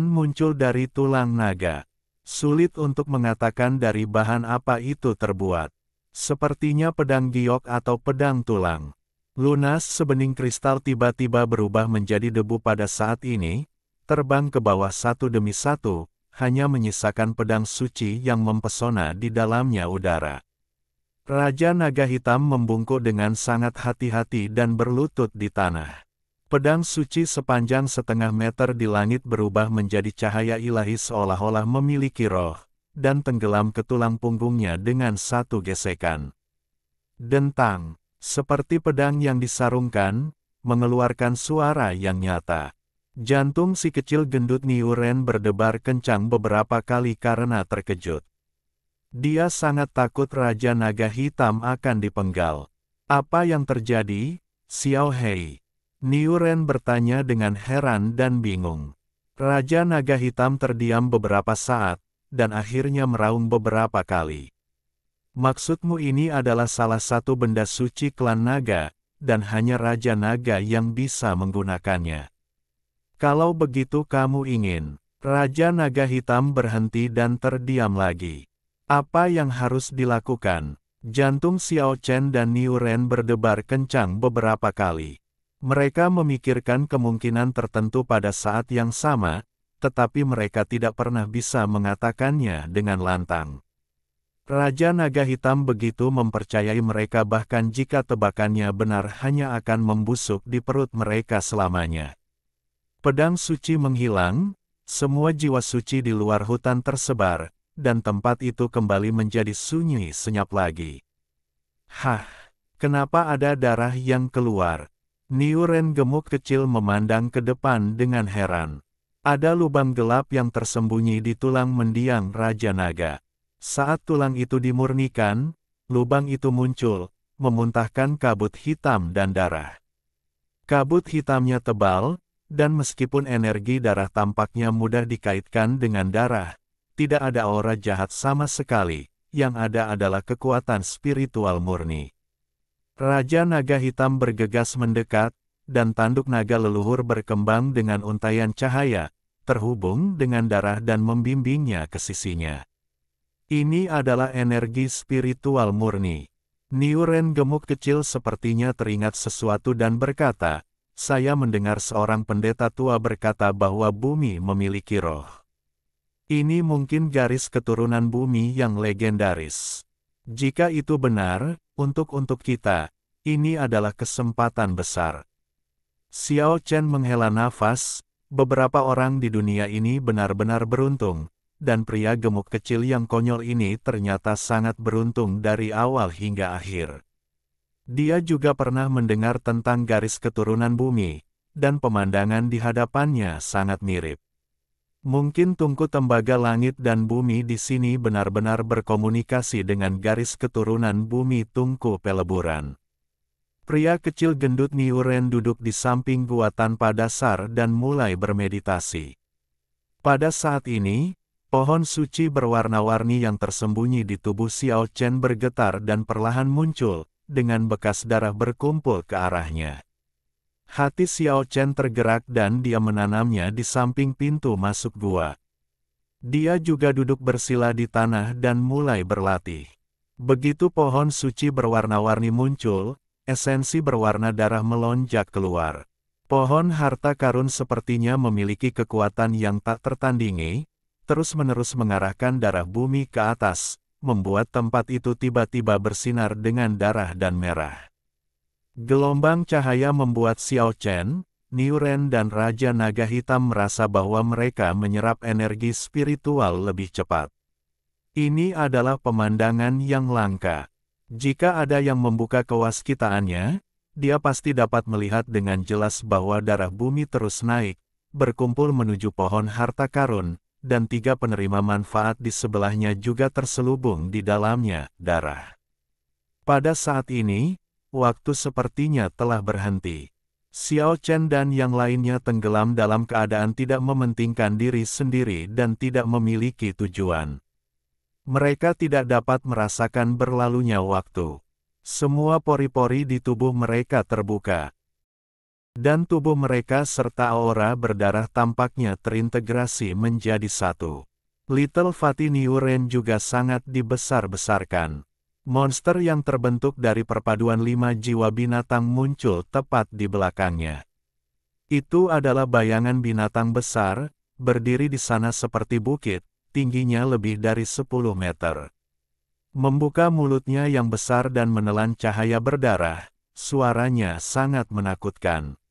muncul dari tulang naga. Sulit untuk mengatakan dari bahan apa itu terbuat. Sepertinya pedang giok atau pedang tulang. Lunas sebening kristal tiba-tiba berubah menjadi debu pada saat ini, terbang ke bawah satu demi satu, hanya menyisakan pedang suci yang mempesona di dalamnya udara. Raja Naga Hitam membungkuk dengan sangat hati-hati dan berlutut di tanah. Pedang suci sepanjang 1/2 meter di langit berubah menjadi cahaya ilahi seolah-olah memiliki roh, dan tenggelam ke tulang punggungnya dengan satu gesekan. Dentang, seperti pedang yang disarungkan, mengeluarkan suara yang nyata. Jantung si kecil gendut Niu Ren berdebar kencang beberapa kali karena terkejut. Dia sangat takut Raja Naga Hitam akan dipenggal. Apa yang terjadi, Xiao Hei? Niu Ren bertanya dengan heran dan bingung. Raja Naga Hitam terdiam beberapa saat, dan akhirnya meraung beberapa kali. Maksudmu ini adalah salah satu benda suci klan naga, dan hanya Raja Naga yang bisa menggunakannya. Kalau begitu kamu ingin, Raja Naga Hitam berhenti dan terdiam lagi. Apa yang harus dilakukan? Jantung Xiao Chen dan Niu Ren berdebar kencang beberapa kali. Mereka memikirkan kemungkinan tertentu pada saat yang sama, tetapi mereka tidak pernah bisa mengatakannya dengan lantang. Raja Naga Hitam begitu mempercayai mereka bahkan jika tebakannya benar hanya akan membusuk di perut mereka selamanya. Pedang suci menghilang, semua jiwa suci di luar hutan tersebar, dan tempat itu kembali menjadi sunyi senyap lagi. Hah, kenapa ada darah yang keluar? Niu Ren gemuk kecil memandang ke depan dengan heran. Ada lubang gelap yang tersembunyi di tulang mendiang Raja Naga. Saat tulang itu dimurnikan, lubang itu muncul, memuntahkan kabut hitam dan darah. Kabut hitamnya tebal, dan meskipun energi darah tampaknya mudah dikaitkan dengan darah, tidak ada aura jahat sama sekali, yang ada adalah kekuatan spiritual murni. Raja Naga Hitam bergegas mendekat, dan tanduk naga leluhur berkembang dengan untaian cahaya, terhubung dengan darah dan membimbingnya ke sisinya. Ini adalah energi spiritual murni. Niu Ren gemuk kecil sepertinya teringat sesuatu dan berkata, "Saya mendengar seorang pendeta tua berkata bahwa bumi memiliki roh. Ini mungkin garis keturunan bumi yang legendaris. Jika itu benar, untuk kita, ini adalah kesempatan besar." Xiao Chen menghela nafas, beberapa orang di dunia ini benar-benar beruntung. Dan pria gemuk kecil yang konyol ini ternyata sangat beruntung dari awal hingga akhir. Dia juga pernah mendengar tentang garis keturunan bumi, dan pemandangan di hadapannya sangat mirip. Mungkin tungku tembaga langit dan bumi di sini benar-benar berkomunikasi dengan garis keturunan bumi tungku peleburan. Pria kecil gendut Niu Ren duduk di samping gua tanpa dasar dan mulai bermeditasi. Pada saat ini, pohon suci berwarna-warni yang tersembunyi di tubuh Xiao Chen bergetar dan perlahan muncul, dengan bekas darah berkumpul ke arahnya. Hati Xiao Chen tergerak dan dia menanamnya di samping pintu masuk gua. Dia juga duduk bersila di tanah dan mulai berlatih. Begitu pohon suci berwarna-warni muncul, esensi berwarna darah melonjak keluar. Pohon harta karun sepertinya memiliki kekuatan yang tak tertandingi, terus-menerus mengarahkan darah bumi ke atas, membuat tempat itu tiba-tiba bersinar dengan darah dan merah. Gelombang cahaya membuat Xiao Chen, Niu Ren dan Raja Naga Hitam merasa bahwa mereka menyerap energi spiritual lebih cepat. Ini adalah pemandangan yang langka. Jika ada yang membuka kewaskitaannya, dia pasti dapat melihat dengan jelas bahwa darah bumi terus naik, berkumpul menuju pohon harta karun, dan 3 penerima manfaat di sebelahnya juga terselubung di dalamnya, darah. Pada saat ini, waktu sepertinya telah berhenti. Xiao Chen dan yang lainnya tenggelam dalam keadaan tidak mementingkan diri sendiri dan tidak memiliki tujuan. Mereka tidak dapat merasakan berlalunya waktu. Semua pori-pori di tubuh mereka terbuka. Dan tubuh mereka serta aura berdarah tampaknya terintegrasi menjadi satu. Little Fatty Niu Ren juga sangat dibesar-besarkan. Monster yang terbentuk dari perpaduan 5 jiwa binatang muncul tepat di belakangnya. Itu adalah bayangan binatang besar, berdiri di sana seperti bukit, tingginya lebih dari 10 meter. Membuka mulutnya yang besar dan menelan cahaya berdarah, suaranya sangat menakutkan.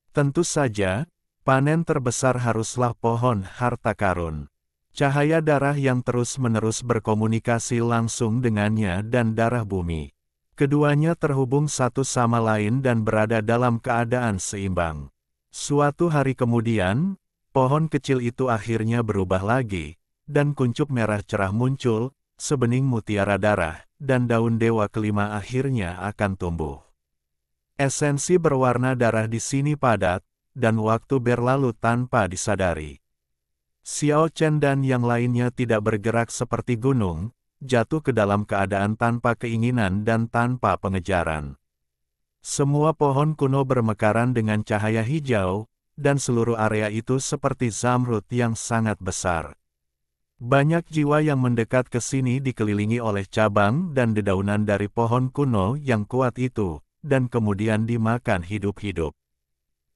Tentu saja, panen terbesar haruslah pohon harta karun. Cahaya darah yang terus-menerus berkomunikasi langsung dengannya dan darah bumi. Keduanya terhubung satu sama lain dan berada dalam keadaan seimbang. Suatu hari kemudian, pohon kecil itu akhirnya berubah lagi, dan kuncup merah cerah muncul, sebening mutiara darah, dan daun dewa kelima akhirnya akan tumbuh. Esensi berwarna darah di sini padat, dan waktu berlalu tanpa disadari. Xiao Chen dan yang lainnya tidak bergerak seperti gunung, jatuh ke dalam keadaan tanpa keinginan dan tanpa pengejaran. Semua pohon kuno bermekaran dengan cahaya hijau, dan seluruh area itu seperti zamrud yang sangat besar. Banyak jiwa yang mendekat ke sini dikelilingi oleh cabang dan dedaunan dari pohon kuno yang kuat itu, dan kemudian dimakan hidup-hidup.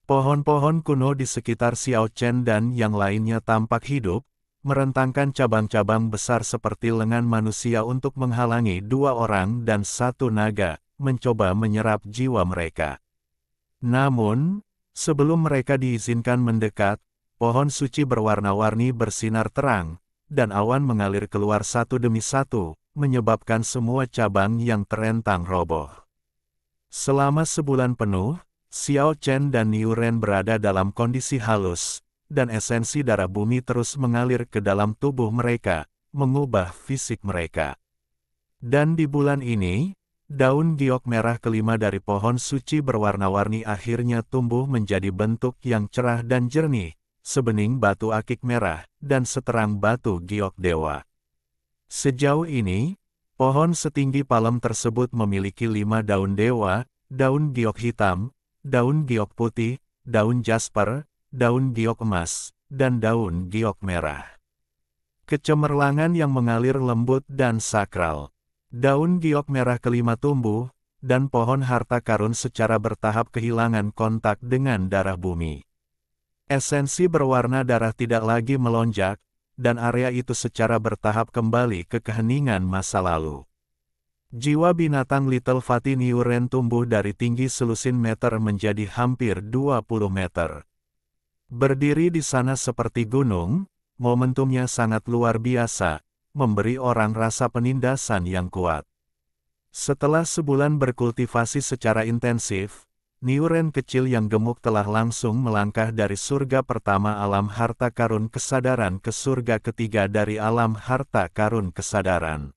Pohon-pohon kuno di sekitar Xiao Chen dan yang lainnya tampak hidup, merentangkan cabang-cabang besar seperti lengan manusia untuk menghalangi dua orang dan satu naga, mencoba menyerap jiwa mereka. Namun, sebelum mereka diizinkan mendekat, pohon suci berwarna-warni bersinar terang, dan awan mengalir keluar satu demi satu, menyebabkan semua cabang yang terentang roboh. Selama sebulan penuh, Xiao Chen dan Niu Ren berada dalam kondisi halus, dan esensi darah bumi terus mengalir ke dalam tubuh mereka, mengubah fisik mereka. Dan di bulan ini, daun giok merah kelima dari pohon suci berwarna-warni akhirnya tumbuh menjadi bentuk yang cerah dan jernih, sebening batu akik merah, dan seterang batu giok dewa. Sejauh ini, pohon setinggi palem tersebut memiliki 5 daun dewa, daun giok hitam, daun giok putih, daun jasper, daun giok emas, dan daun giok merah. Kecemerlangan yang mengalir lembut dan sakral. Daun giok merah kelima tumbuh, dan pohon harta karun secara bertahap kehilangan kontak dengan darah bumi. Esensi berwarna darah tidak lagi melonjak, dan area itu secara bertahap kembali ke keheningan masa lalu. Jiwa binatang Little Fatty Niu Ren tumbuh dari tinggi selusin meter menjadi hampir 20 meter. Berdiri di sana seperti gunung, momentumnya sangat luar biasa, memberi orang rasa penindasan yang kuat. Setelah sebulan berkultivasi secara intensif, Niu Ren kecil yang gemuk telah langsung melangkah dari surga pertama alam harta karun kesadaran ke surga ketiga dari alam harta karun kesadaran.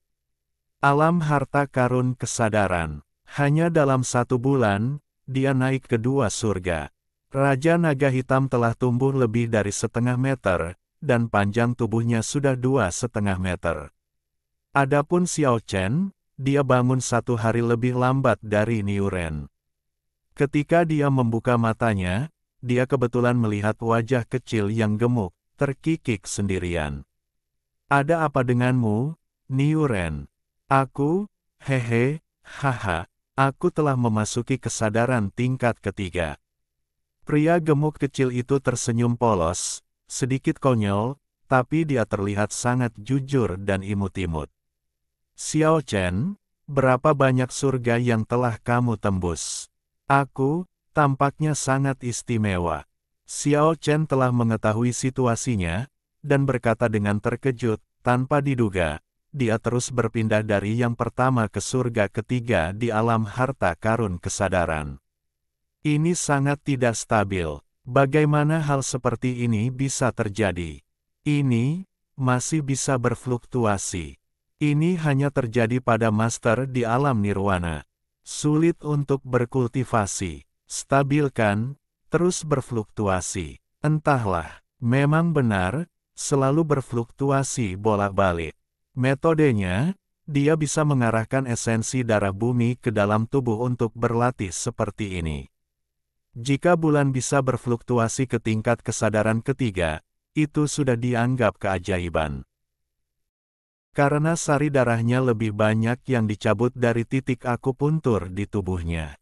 Alam harta karun kesadaran. Hanya dalam 1 bulan, dia naik ke 2 surga. Raja Naga Hitam telah tumbuh lebih dari setengah meter, dan panjang tubuhnya sudah 2,5 meter. Adapun Xiao Chen, dia bangun 1 hari lebih lambat dari Niu Ren. Ketika dia membuka matanya, dia kebetulan melihat wajah kecil yang gemuk, terkikik sendirian. "Ada apa denganmu, Niu Ren?" "Aku, hehe, haha, aku telah memasuki kesadaran tingkat ketiga." Pria gemuk kecil itu tersenyum polos, sedikit konyol, tapi dia terlihat sangat jujur dan imut-imut. "Xiao Chen, berapa banyak surga yang telah kamu tembus?" "Aku, tampaknya sangat istimewa." Xiao Chen telah mengetahui situasinya, dan berkata dengan terkejut, tanpa diduga, dia terus berpindah dari yang pertama ke surga ketiga di alam harta karun kesadaran. Ini sangat tidak stabil. Bagaimana hal seperti ini bisa terjadi? Ini masih bisa berfluktuasi. Ini hanya terjadi pada master di alam nirwana. Sulit untuk berkultivasi. Stabilkan, terus berfluktuasi. Entahlah, memang benar, selalu berfluktuasi bolak-balik. Metodenya, dia bisa mengarahkan esensi darah bumi ke dalam tubuh untuk berlatih seperti ini. Jika bulan bisa berfluktuasi ke tingkat kesadaran ketiga, itu sudah dianggap keajaiban. Karena sari darahnya lebih banyak yang dicabut dari titik akupuntur di tubuhnya.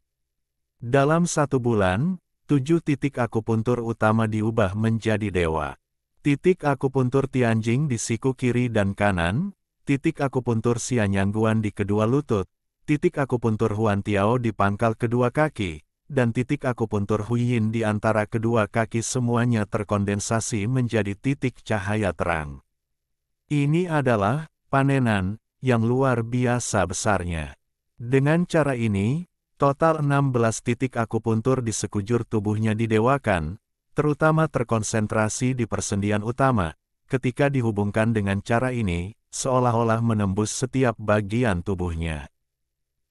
Dalam 1 bulan, 7 titik akupuntur utama diubah menjadi dewa. Titik akupuntur Tianjing di siku kiri dan kanan, titik akupuntur Xianyangguan di kedua lutut, titik akupuntur Huantiao di pangkal kedua kaki, dan titik akupuntur Huyin di antara kedua kaki semuanya terkondensasi menjadi titik cahaya terang. Ini adalah panenan yang luar biasa besarnya. Dengan cara ini, total 16 titik akupuntur di sekujur tubuhnya didewakan, terutama terkonsentrasi di persendian utama. Ketika dihubungkan dengan cara ini, seolah-olah menembus setiap bagian tubuhnya.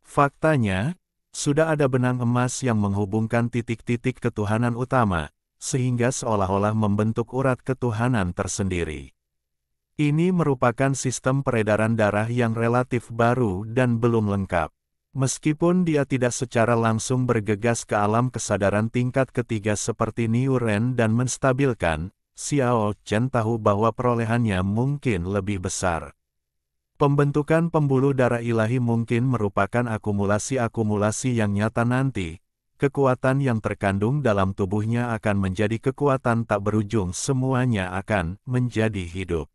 Faktanya, sudah ada benang emas yang menghubungkan titik-titik ketuhanan utama, sehingga seolah-olah membentuk urat ketuhanan tersendiri. Ini merupakan sistem peredaran darah yang relatif baru dan belum lengkap. Meskipun dia tidak secara langsung bergegas ke alam kesadaran tingkat ketiga seperti Niu Ren dan menstabilkan, Xiao Chen tahu bahwa perolehannya mungkin lebih besar. Pembentukan pembuluh darah ilahi mungkin merupakan akumulasi-akumulasi yang nyata nanti. Kekuatan yang terkandung dalam tubuhnya akan menjadi kekuatan tak berujung, semuanya akan menjadi hidup.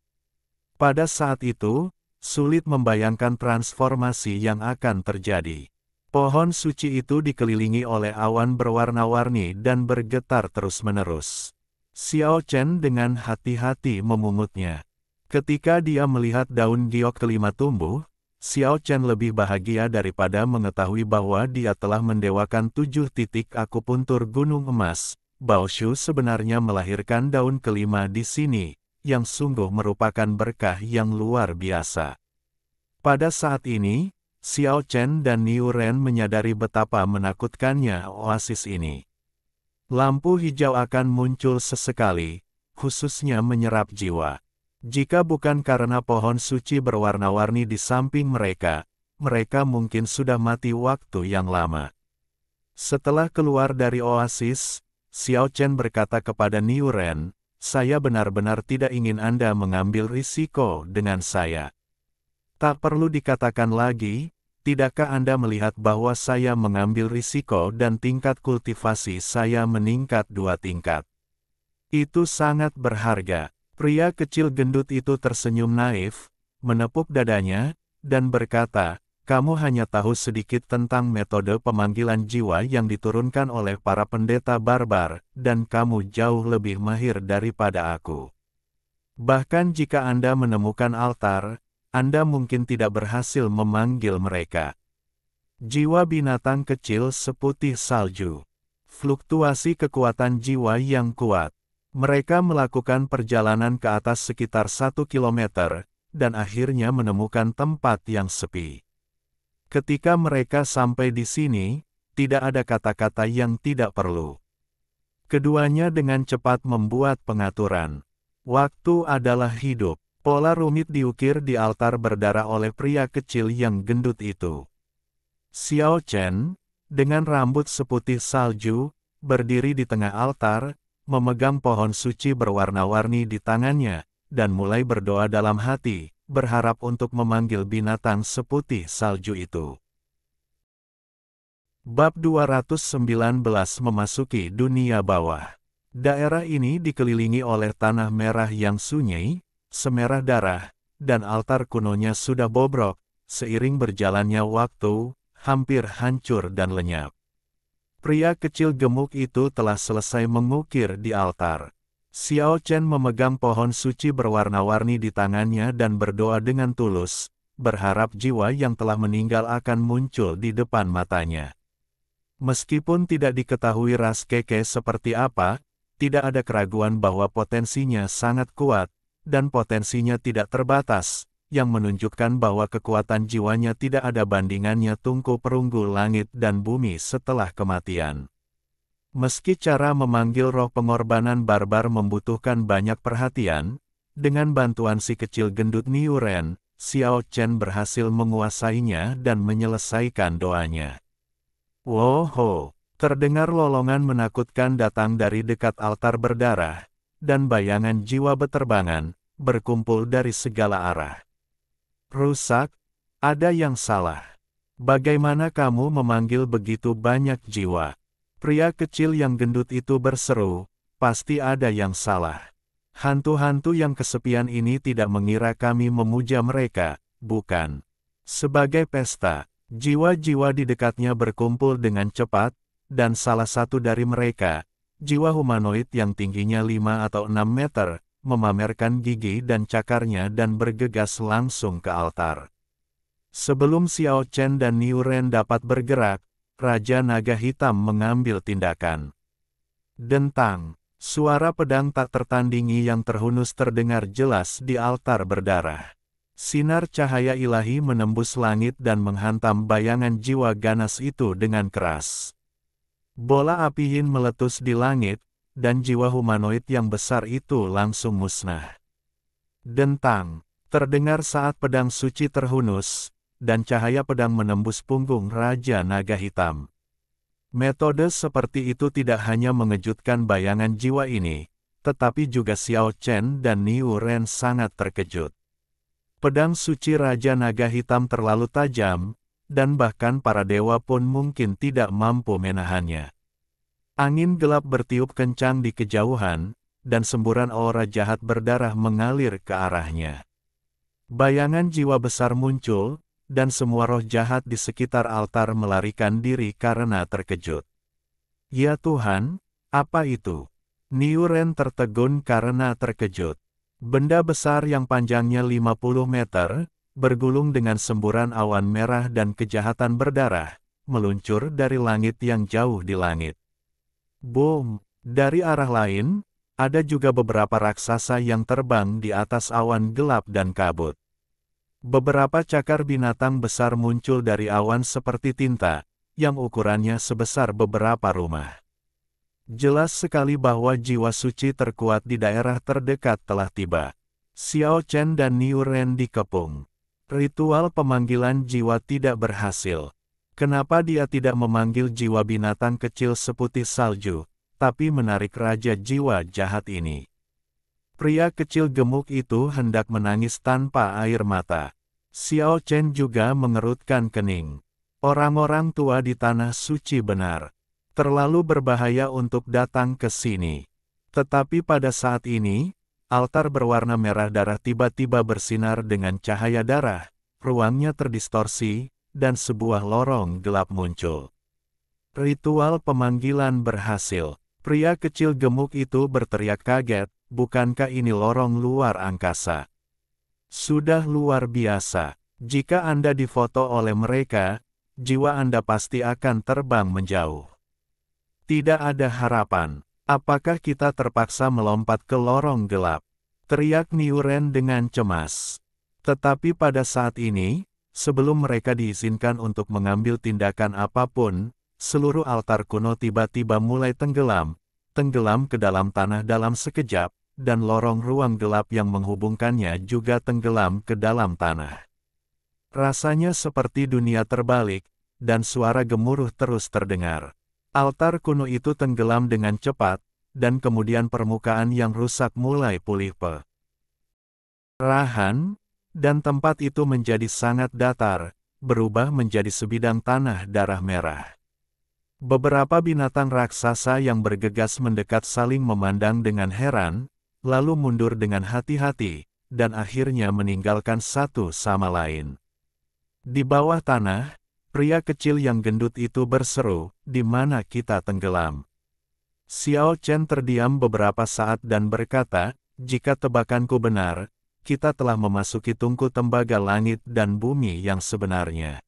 Pada saat itu, sulit membayangkan transformasi yang akan terjadi. Pohon suci itu dikelilingi oleh awan berwarna-warni dan bergetar terus-menerus. Xiao Chen dengan hati-hati memungutnya. Ketika dia melihat daun giok kelima tumbuh, Xiao Chen lebih bahagia daripada mengetahui bahwa dia telah mendewakan 7 titik akupuntur gunung emas. Bao Shu sebenarnya melahirkan daun kelima di sini, yang sungguh merupakan berkah yang luar biasa. Pada saat ini, Xiao Chen dan Niu Ren menyadari betapa menakutkannya oasis ini. Lampu hijau akan muncul sesekali, khususnya menyerap jiwa. Jika bukan karena pohon suci berwarna-warni di samping mereka, mereka mungkin sudah mati waktu yang lama. Setelah keluar dari oasis, Xiao Chen berkata kepada Niu Ren, "Saya benar-benar tidak ingin Anda mengambil risiko dengan saya. Tak perlu dikatakan lagi, tidakkah Anda melihat bahwa saya mengambil risiko dan tingkat kultivasi saya meningkat 2 tingkat? Itu sangat berharga." Pria kecil gendut itu tersenyum naif, menepuk dadanya, dan berkata, "Kamu hanya tahu sedikit tentang metode pemanggilan jiwa yang diturunkan oleh para pendeta barbar, dan kamu jauh lebih mahir daripada aku. Bahkan jika Anda menemukan altar, Anda mungkin tidak berhasil memanggil mereka." Jiwa binatang kecil seputih salju. Fluktuasi kekuatan jiwa yang kuat. Mereka melakukan perjalanan ke atas sekitar 1 kilometer, dan akhirnya menemukan tempat yang sepi. Ketika mereka sampai di sini, tidak ada kata-kata yang tidak perlu. Keduanya dengan cepat membuat pengaturan. Waktu adalah hidup. Pola rumit diukir di altar berdarah oleh pria kecil yang gendut itu. Xiao Chen, dengan rambut seputih salju, berdiri di tengah altar, memegang pohon suci berwarna-warni di tangannya, dan mulai berdoa dalam hati, berharap untuk memanggil binatang seputih salju itu. Bab 219 memasuki dunia bawah. Daerah ini dikelilingi oleh tanah merah yang sunyi, semerah darah, dan altar kunonya sudah bobrok, seiring berjalannya waktu, hampir hancur dan lenyap. Pria kecil gemuk itu telah selesai mengukir di altar. Xiao Chen memegang pohon suci berwarna-warni di tangannya dan berdoa dengan tulus, berharap jiwa yang telah meninggal akan muncul di depan matanya. Meskipun tidak diketahui ras keke seperti apa, tidak ada keraguan bahwa potensinya sangat kuat, dan potensinya tidak terbatas, yang menunjukkan bahwa kekuatan jiwanya tidak ada bandingannya tungku perunggu langit dan bumi setelah kematian. Meski cara memanggil roh pengorbanan barbar membutuhkan banyak perhatian, dengan bantuan si kecil gendut Niu Ren, Xiao Chen berhasil menguasainya dan menyelesaikan doanya. Woho! Terdengar lolongan menakutkan datang dari dekat altar berdarah, dan bayangan jiwa beterbangan, berkumpul dari segala arah. "Rusak, ada yang salah. Bagaimana kamu memanggil begitu banyak jiwa?" Pria kecil yang gendut itu berseru, "Pasti ada yang salah. Hantu-hantu yang kesepian ini tidak mengira kami memuja mereka, bukan?" Sebagai pesta, jiwa-jiwa di dekatnya berkumpul dengan cepat, dan salah satu dari mereka, jiwa humanoid yang tingginya 5 atau 6 meter, memamerkan gigi dan cakarnya dan bergegas langsung ke altar. Sebelum Xiao Chen dan Niu Ren dapat bergerak, Raja Naga Hitam mengambil tindakan. Dentang, suara pedang tak tertandingi yang terhunus terdengar jelas di altar berdarah. Sinar cahaya ilahi menembus langit dan menghantam bayangan jiwa ganas itu dengan keras. Bola api yin meletus di langit, dan jiwa humanoid yang besar itu langsung musnah. Dentang, terdengar saat pedang suci terhunus, dan cahaya pedang menembus punggung Raja Naga Hitam. Metode seperti itu tidak hanya mengejutkan bayangan jiwa ini, tetapi juga Xiao Chen dan Niu Ren sangat terkejut. Pedang suci Raja Naga Hitam terlalu tajam, dan bahkan para dewa pun mungkin tidak mampu menahannya. Angin gelap bertiup kencang di kejauhan, dan semburan aura jahat berdarah mengalir ke arahnya. Bayangan jiwa besar muncul, dan semua roh jahat di sekitar altar melarikan diri karena terkejut. Ya Tuhan, apa itu? Niu Ren tertegun karena terkejut. Benda besar yang panjangnya 50 meter, bergulung dengan semburan awan merah dan kejahatan berdarah, meluncur dari langit yang jauh di langit. Boom! Dari arah lain, ada juga beberapa raksasa yang terbang di atas awan gelap dan kabut. Beberapa cakar binatang besar muncul dari awan seperti tinta, yang ukurannya sebesar beberapa rumah. Jelas sekali bahwa jiwa suci terkuat di daerah terdekat telah tiba. Xiao Chen dan Niu Ren dikepung. Ritual pemanggilan jiwa tidak berhasil. Kenapa dia tidak memanggil jiwa binatang kecil seputih salju, tapi menarik raja jiwa jahat ini? Pria kecil gemuk itu hendak menangis tanpa air mata. Xiao Chen juga mengerutkan kening. Orang-orang tua di tanah suci benar terlalu berbahaya untuk datang ke sini. Tetapi pada saat ini, altar berwarna merah darah tiba-tiba bersinar dengan cahaya darah, ruangnya terdistorsi, dan sebuah lorong gelap muncul. Ritual pemanggilan berhasil. Pria kecil gemuk itu berteriak kaget, bukankah ini lorong luar angkasa? Sudah luar biasa. Jika Anda difoto oleh mereka, jiwa Anda pasti akan terbang menjauh. Tidak ada harapan. Apakah kita terpaksa melompat ke lorong gelap? Teriak Niu Ren dengan cemas. Tetapi pada saat ini, sebelum mereka diizinkan untuk mengambil tindakan apapun, seluruh altar kuno tiba-tiba mulai tenggelam ke dalam tanah dalam sekejap, dan lorong ruang gelap yang menghubungkannya juga tenggelam ke dalam tanah. Rasanya seperti dunia terbalik, dan suara gemuruh terus terdengar. Altar kuno itu tenggelam dengan cepat, dan kemudian permukaan yang rusak mulai pulih perlahan, dan tempat itu menjadi sangat datar, berubah menjadi sebidang tanah darah merah. Beberapa binatang raksasa yang bergegas mendekat saling memandang dengan heran, lalu mundur dengan hati-hati, dan akhirnya meninggalkan satu sama lain. Di bawah tanah, pria kecil yang gendut itu berseru, "Di mana kita tenggelam?" Xiao Chen terdiam beberapa saat dan berkata, "Jika tebakanku benar, kita telah memasuki tungku tembaga langit dan bumi yang sebenarnya."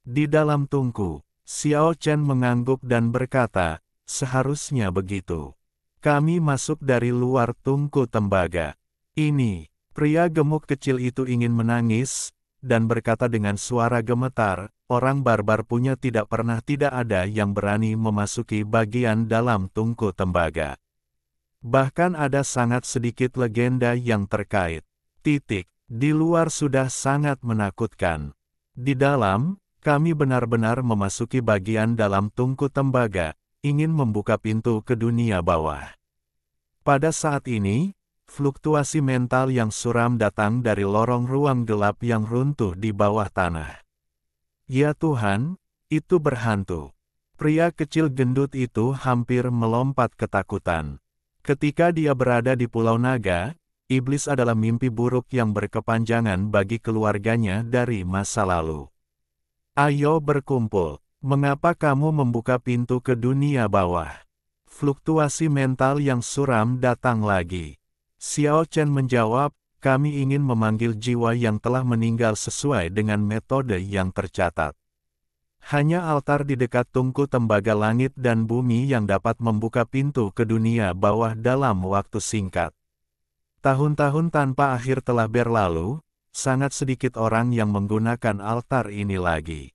Di dalam tungku, Xiao Chen mengangguk dan berkata, "Seharusnya begitu. Kami masuk dari luar tungku tembaga." Ini, pria gemuk kecil itu ingin menangis, dan berkata dengan suara gemetar, "Orang barbar punya tidak ada yang berani memasuki bagian dalam tungku tembaga. Bahkan ada sangat sedikit legenda yang terkait. Di luar sudah sangat menakutkan. Di dalam, kami benar-benar memasuki bagian dalam tungku tembaga, ingin membuka pintu ke dunia bawah." Pada saat ini, fluktuasi mental yang suram datang dari lorong ruang gelap yang runtuh di bawah tanah. Ya Tuhan, itu berhantu. Pria kecil gendut itu hampir melompat ketakutan. Ketika dia berada di Pulau Naga, iblis adalah mimpi buruk yang berkepanjangan bagi keluarganya dari masa lalu. Ayo berkumpul. Mengapa kamu membuka pintu ke dunia bawah? Fluktuasi mental yang suram datang lagi. Xiao Chen menjawab, "Kami ingin memanggil jiwa yang telah meninggal sesuai dengan metode yang tercatat. Hanya altar di dekat tungku tembaga langit dan bumi yang dapat membuka pintu ke dunia bawah dalam waktu singkat." Tahun-tahun tanpa akhir telah berlalu, sangat sedikit orang yang menggunakan altar ini lagi.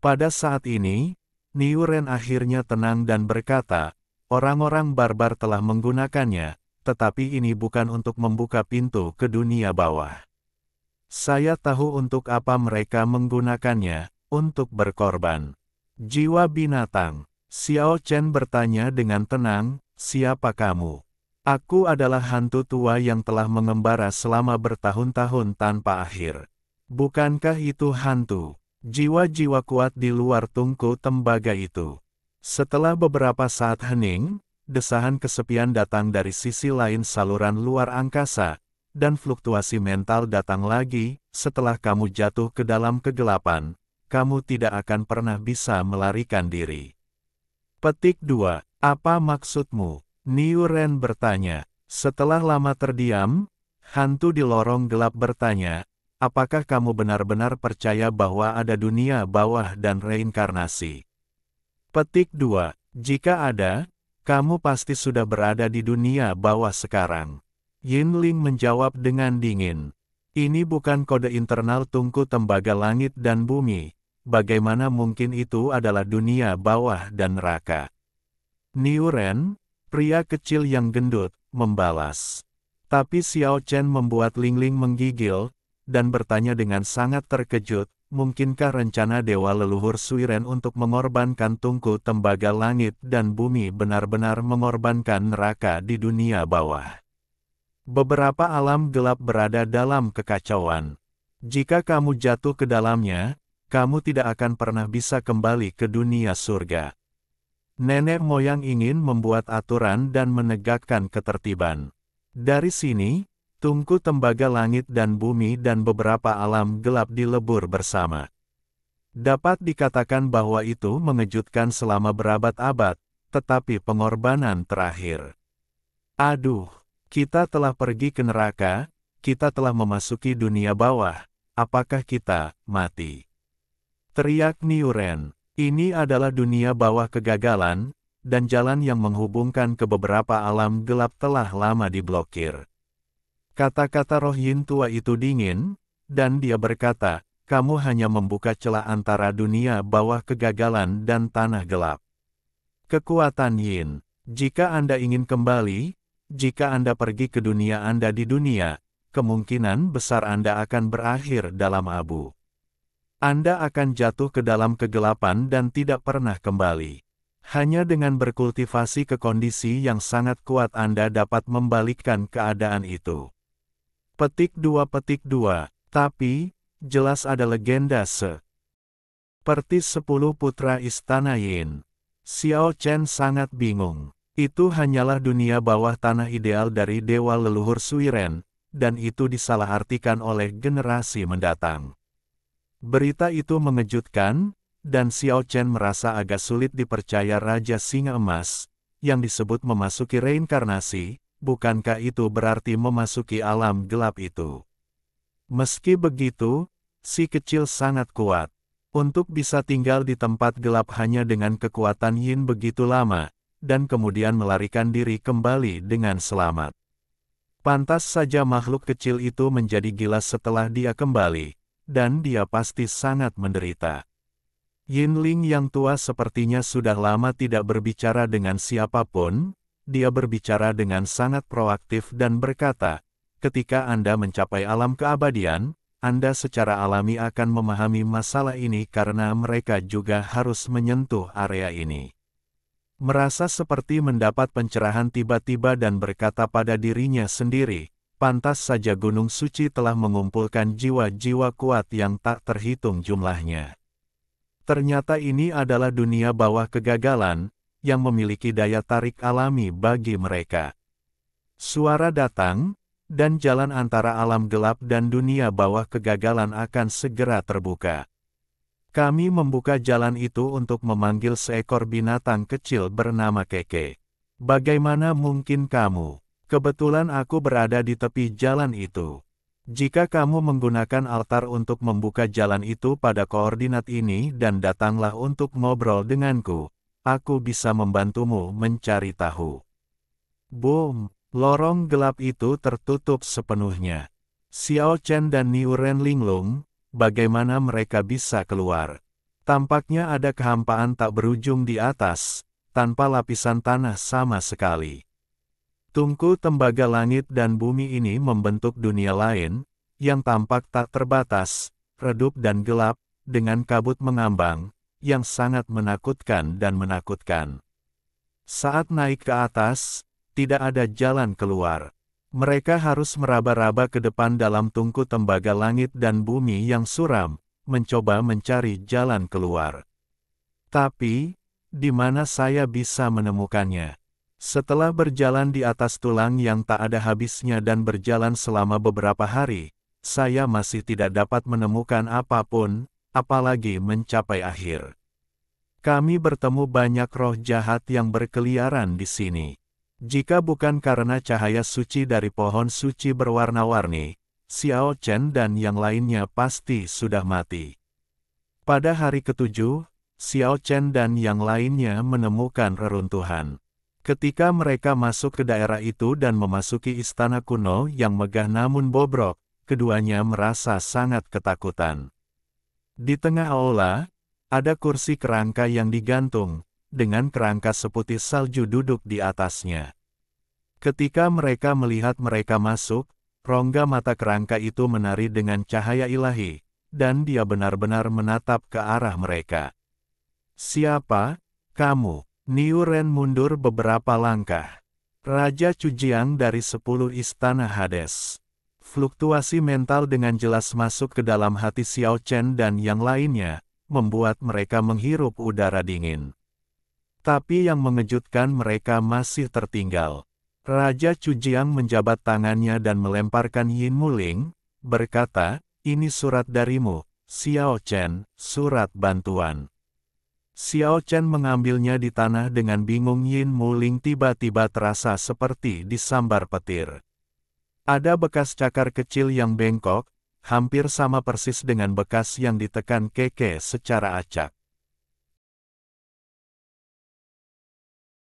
Pada saat ini, Niu Ren akhirnya tenang dan berkata, "Orang-orang barbar telah menggunakannya, tetapi ini bukan untuk membuka pintu ke dunia bawah. Saya tahu untuk apa mereka menggunakannya, untuk berkorban." Jiwa binatang. Xiao Chen bertanya dengan tenang, "Siapa kamu?" Aku adalah hantu tua yang telah mengembara selama bertahun-tahun tanpa akhir. Bukankah itu hantu? Jiwa-jiwa kuat di luar tungku tembaga itu. Setelah beberapa saat hening, desahan kesepian datang dari sisi lain saluran luar angkasa, dan fluktuasi mental datang lagi. Setelah kamu jatuh ke dalam kegelapan, kamu tidak akan pernah bisa melarikan diri. Petik 2. Apa maksudmu? Niu Ren bertanya. Setelah lama terdiam, hantu di lorong gelap bertanya, apakah kamu benar-benar percaya bahwa ada dunia bawah dan reinkarnasi? Petik 2. Jika ada, kamu pasti sudah berada di dunia bawah sekarang. Yinling menjawab dengan dingin. Ini bukan kode internal tungku tembaga langit dan bumi. Bagaimana mungkin itu adalah dunia bawah dan neraka? Niu Ren, pria kecil yang gendut, membalas. Tapi Xiao Chen membuat Lingling menggigil, dan bertanya dengan sangat terkejut, mungkinkah rencana dewa leluhur Suiren untuk mengorbankan tungku tembaga langit dan bumi benar-benar mengorbankan neraka di dunia bawah? Beberapa alam gelap berada dalam kekacauan. Jika kamu jatuh ke dalamnya, kamu tidak akan pernah bisa kembali ke dunia surga. Nenek moyang ingin membuat aturan dan menegakkan ketertiban. Dari sini, tungku tembaga langit dan bumi dan beberapa alam gelap dilebur bersama. Dapat dikatakan bahwa itu mengejutkan selama berabad-abad, tetapi pengorbanan terakhir. Aduh, kita telah pergi ke neraka, kita telah memasuki dunia bawah, apakah kita mati? Teriak Niu Ren. Ini adalah dunia bawah kegagalan, dan jalan yang menghubungkan ke beberapa alam gelap telah lama diblokir. Kata-kata roh Yin tua itu dingin, dan dia berkata, kamu hanya membuka celah antara dunia bawah kegagalan dan tanah gelap. Kekuatan Yin. Jika Anda ingin kembali, jika Anda pergi ke dunia Anda di dunia, kemungkinan besar Anda akan berakhir dalam abu. Anda akan jatuh ke dalam kegelapan dan tidak pernah kembali. Hanya dengan berkultivasi ke kondisi yang sangat kuat Anda dapat membalikkan keadaan itu. Petik 2. Tapi, jelas ada legenda seperti 10 putra istana Yin. Xiao Chen sangat bingung. Itu hanyalah dunia bawah tanah ideal dari dewa leluhur Suiren, dan itu disalahartikan oleh generasi mendatang. Berita itu mengejutkan, dan Xiao Chen merasa agak sulit dipercaya Raja Singa Emas, yang disebut memasuki reinkarnasi, bukankah itu berarti memasuki alam gelap itu? Meski begitu, si kecil sangat kuat. Untuk bisa tinggal di tempat gelap hanya dengan kekuatan Yin begitu lama, dan kemudian melarikan diri kembali dengan selamat. Pantas saja makhluk kecil itu menjadi gila setelah dia kembali. Dan dia pasti sangat menderita. Yinling yang tua sepertinya sudah lama tidak berbicara dengan siapapun, dia berbicara dengan sangat proaktif dan berkata, ketika Anda mencapai alam keabadian, Anda secara alami akan memahami masalah ini karena mereka juga harus menyentuh area ini. Merasa seperti mendapat pencerahan tiba-tiba dan berkata pada dirinya sendiri, pantas saja Gunung Suci telah mengumpulkan jiwa-jiwa kuat yang tak terhitung jumlahnya. Ternyata ini adalah dunia bawah kegagalan, yang memiliki daya tarik alami bagi mereka. Suara datang, dan jalan antara alam gelap dan dunia bawah kegagalan akan segera terbuka. Kami membuka jalan itu untuk memanggil seekor binatang kecil bernama Keke. Bagaimana mungkin kamu? Kebetulan aku berada di tepi jalan itu. Jika kamu menggunakan altar untuk membuka jalan itu pada koordinat ini dan datanglah untuk ngobrol denganku, aku bisa membantumu mencari tahu. Boom! Lorong gelap itu tertutup sepenuhnya. Xiao Chen dan Niu Ren linglung, bagaimana mereka bisa keluar? Tampaknya ada kehampaan tak berujung di atas, tanpa lapisan tanah sama sekali. Tungku tembaga langit dan bumi ini membentuk dunia lain, yang tampak tak terbatas, redup dan gelap, dengan kabut mengambang, yang sangat menakutkan dan menakutkan. Saat naik ke atas, tidak ada jalan keluar. Mereka harus meraba-raba ke depan dalam tungku tembaga langit dan bumi yang suram, mencoba mencari jalan keluar. Tapi, di mana saya bisa menemukannya? Setelah berjalan di atas tulang yang tak ada habisnya dan berjalan selama beberapa hari, saya masih tidak dapat menemukan apapun, apalagi mencapai akhir. Kami bertemu banyak roh jahat yang berkeliaran di sini. Jika bukan karena cahaya suci dari pohon suci berwarna-warni, Xiao Chen dan yang lainnya pasti sudah mati. Pada hari ketujuh, Xiao Chen dan yang lainnya menemukan reruntuhan. Ketika mereka masuk ke daerah itu dan memasuki istana kuno yang megah namun bobrok, keduanya merasa sangat ketakutan. Di tengah aula, ada kursi kerangka yang digantung, dengan kerangka seputih salju duduk di atasnya. Ketika mereka melihat mereka masuk, rongga mata kerangka itu menari dengan cahaya ilahi, dan dia benar-benar menatap ke arah mereka. "Siapa kamu?" Niu Ren mundur beberapa langkah. Raja Cujiang dari 10 istana Hades. Fluktuasi mental dengan jelas masuk ke dalam hati Xiao Chen dan yang lainnya, membuat mereka menghirup udara dingin. Tapi yang mengejutkan mereka masih tertinggal. Raja Cujiang menjabat tangannya dan melemparkan Yin Muling, berkata, "Ini surat darimu, Xiao Chen, surat bantuan." Xiao Chen mengambilnya di tanah dengan bingung. Yin Muling tiba-tiba terasa seperti disambar petir. Ada bekas cakar kecil yang bengkok, hampir sama persis dengan bekas yang ditekan Keke secara acak.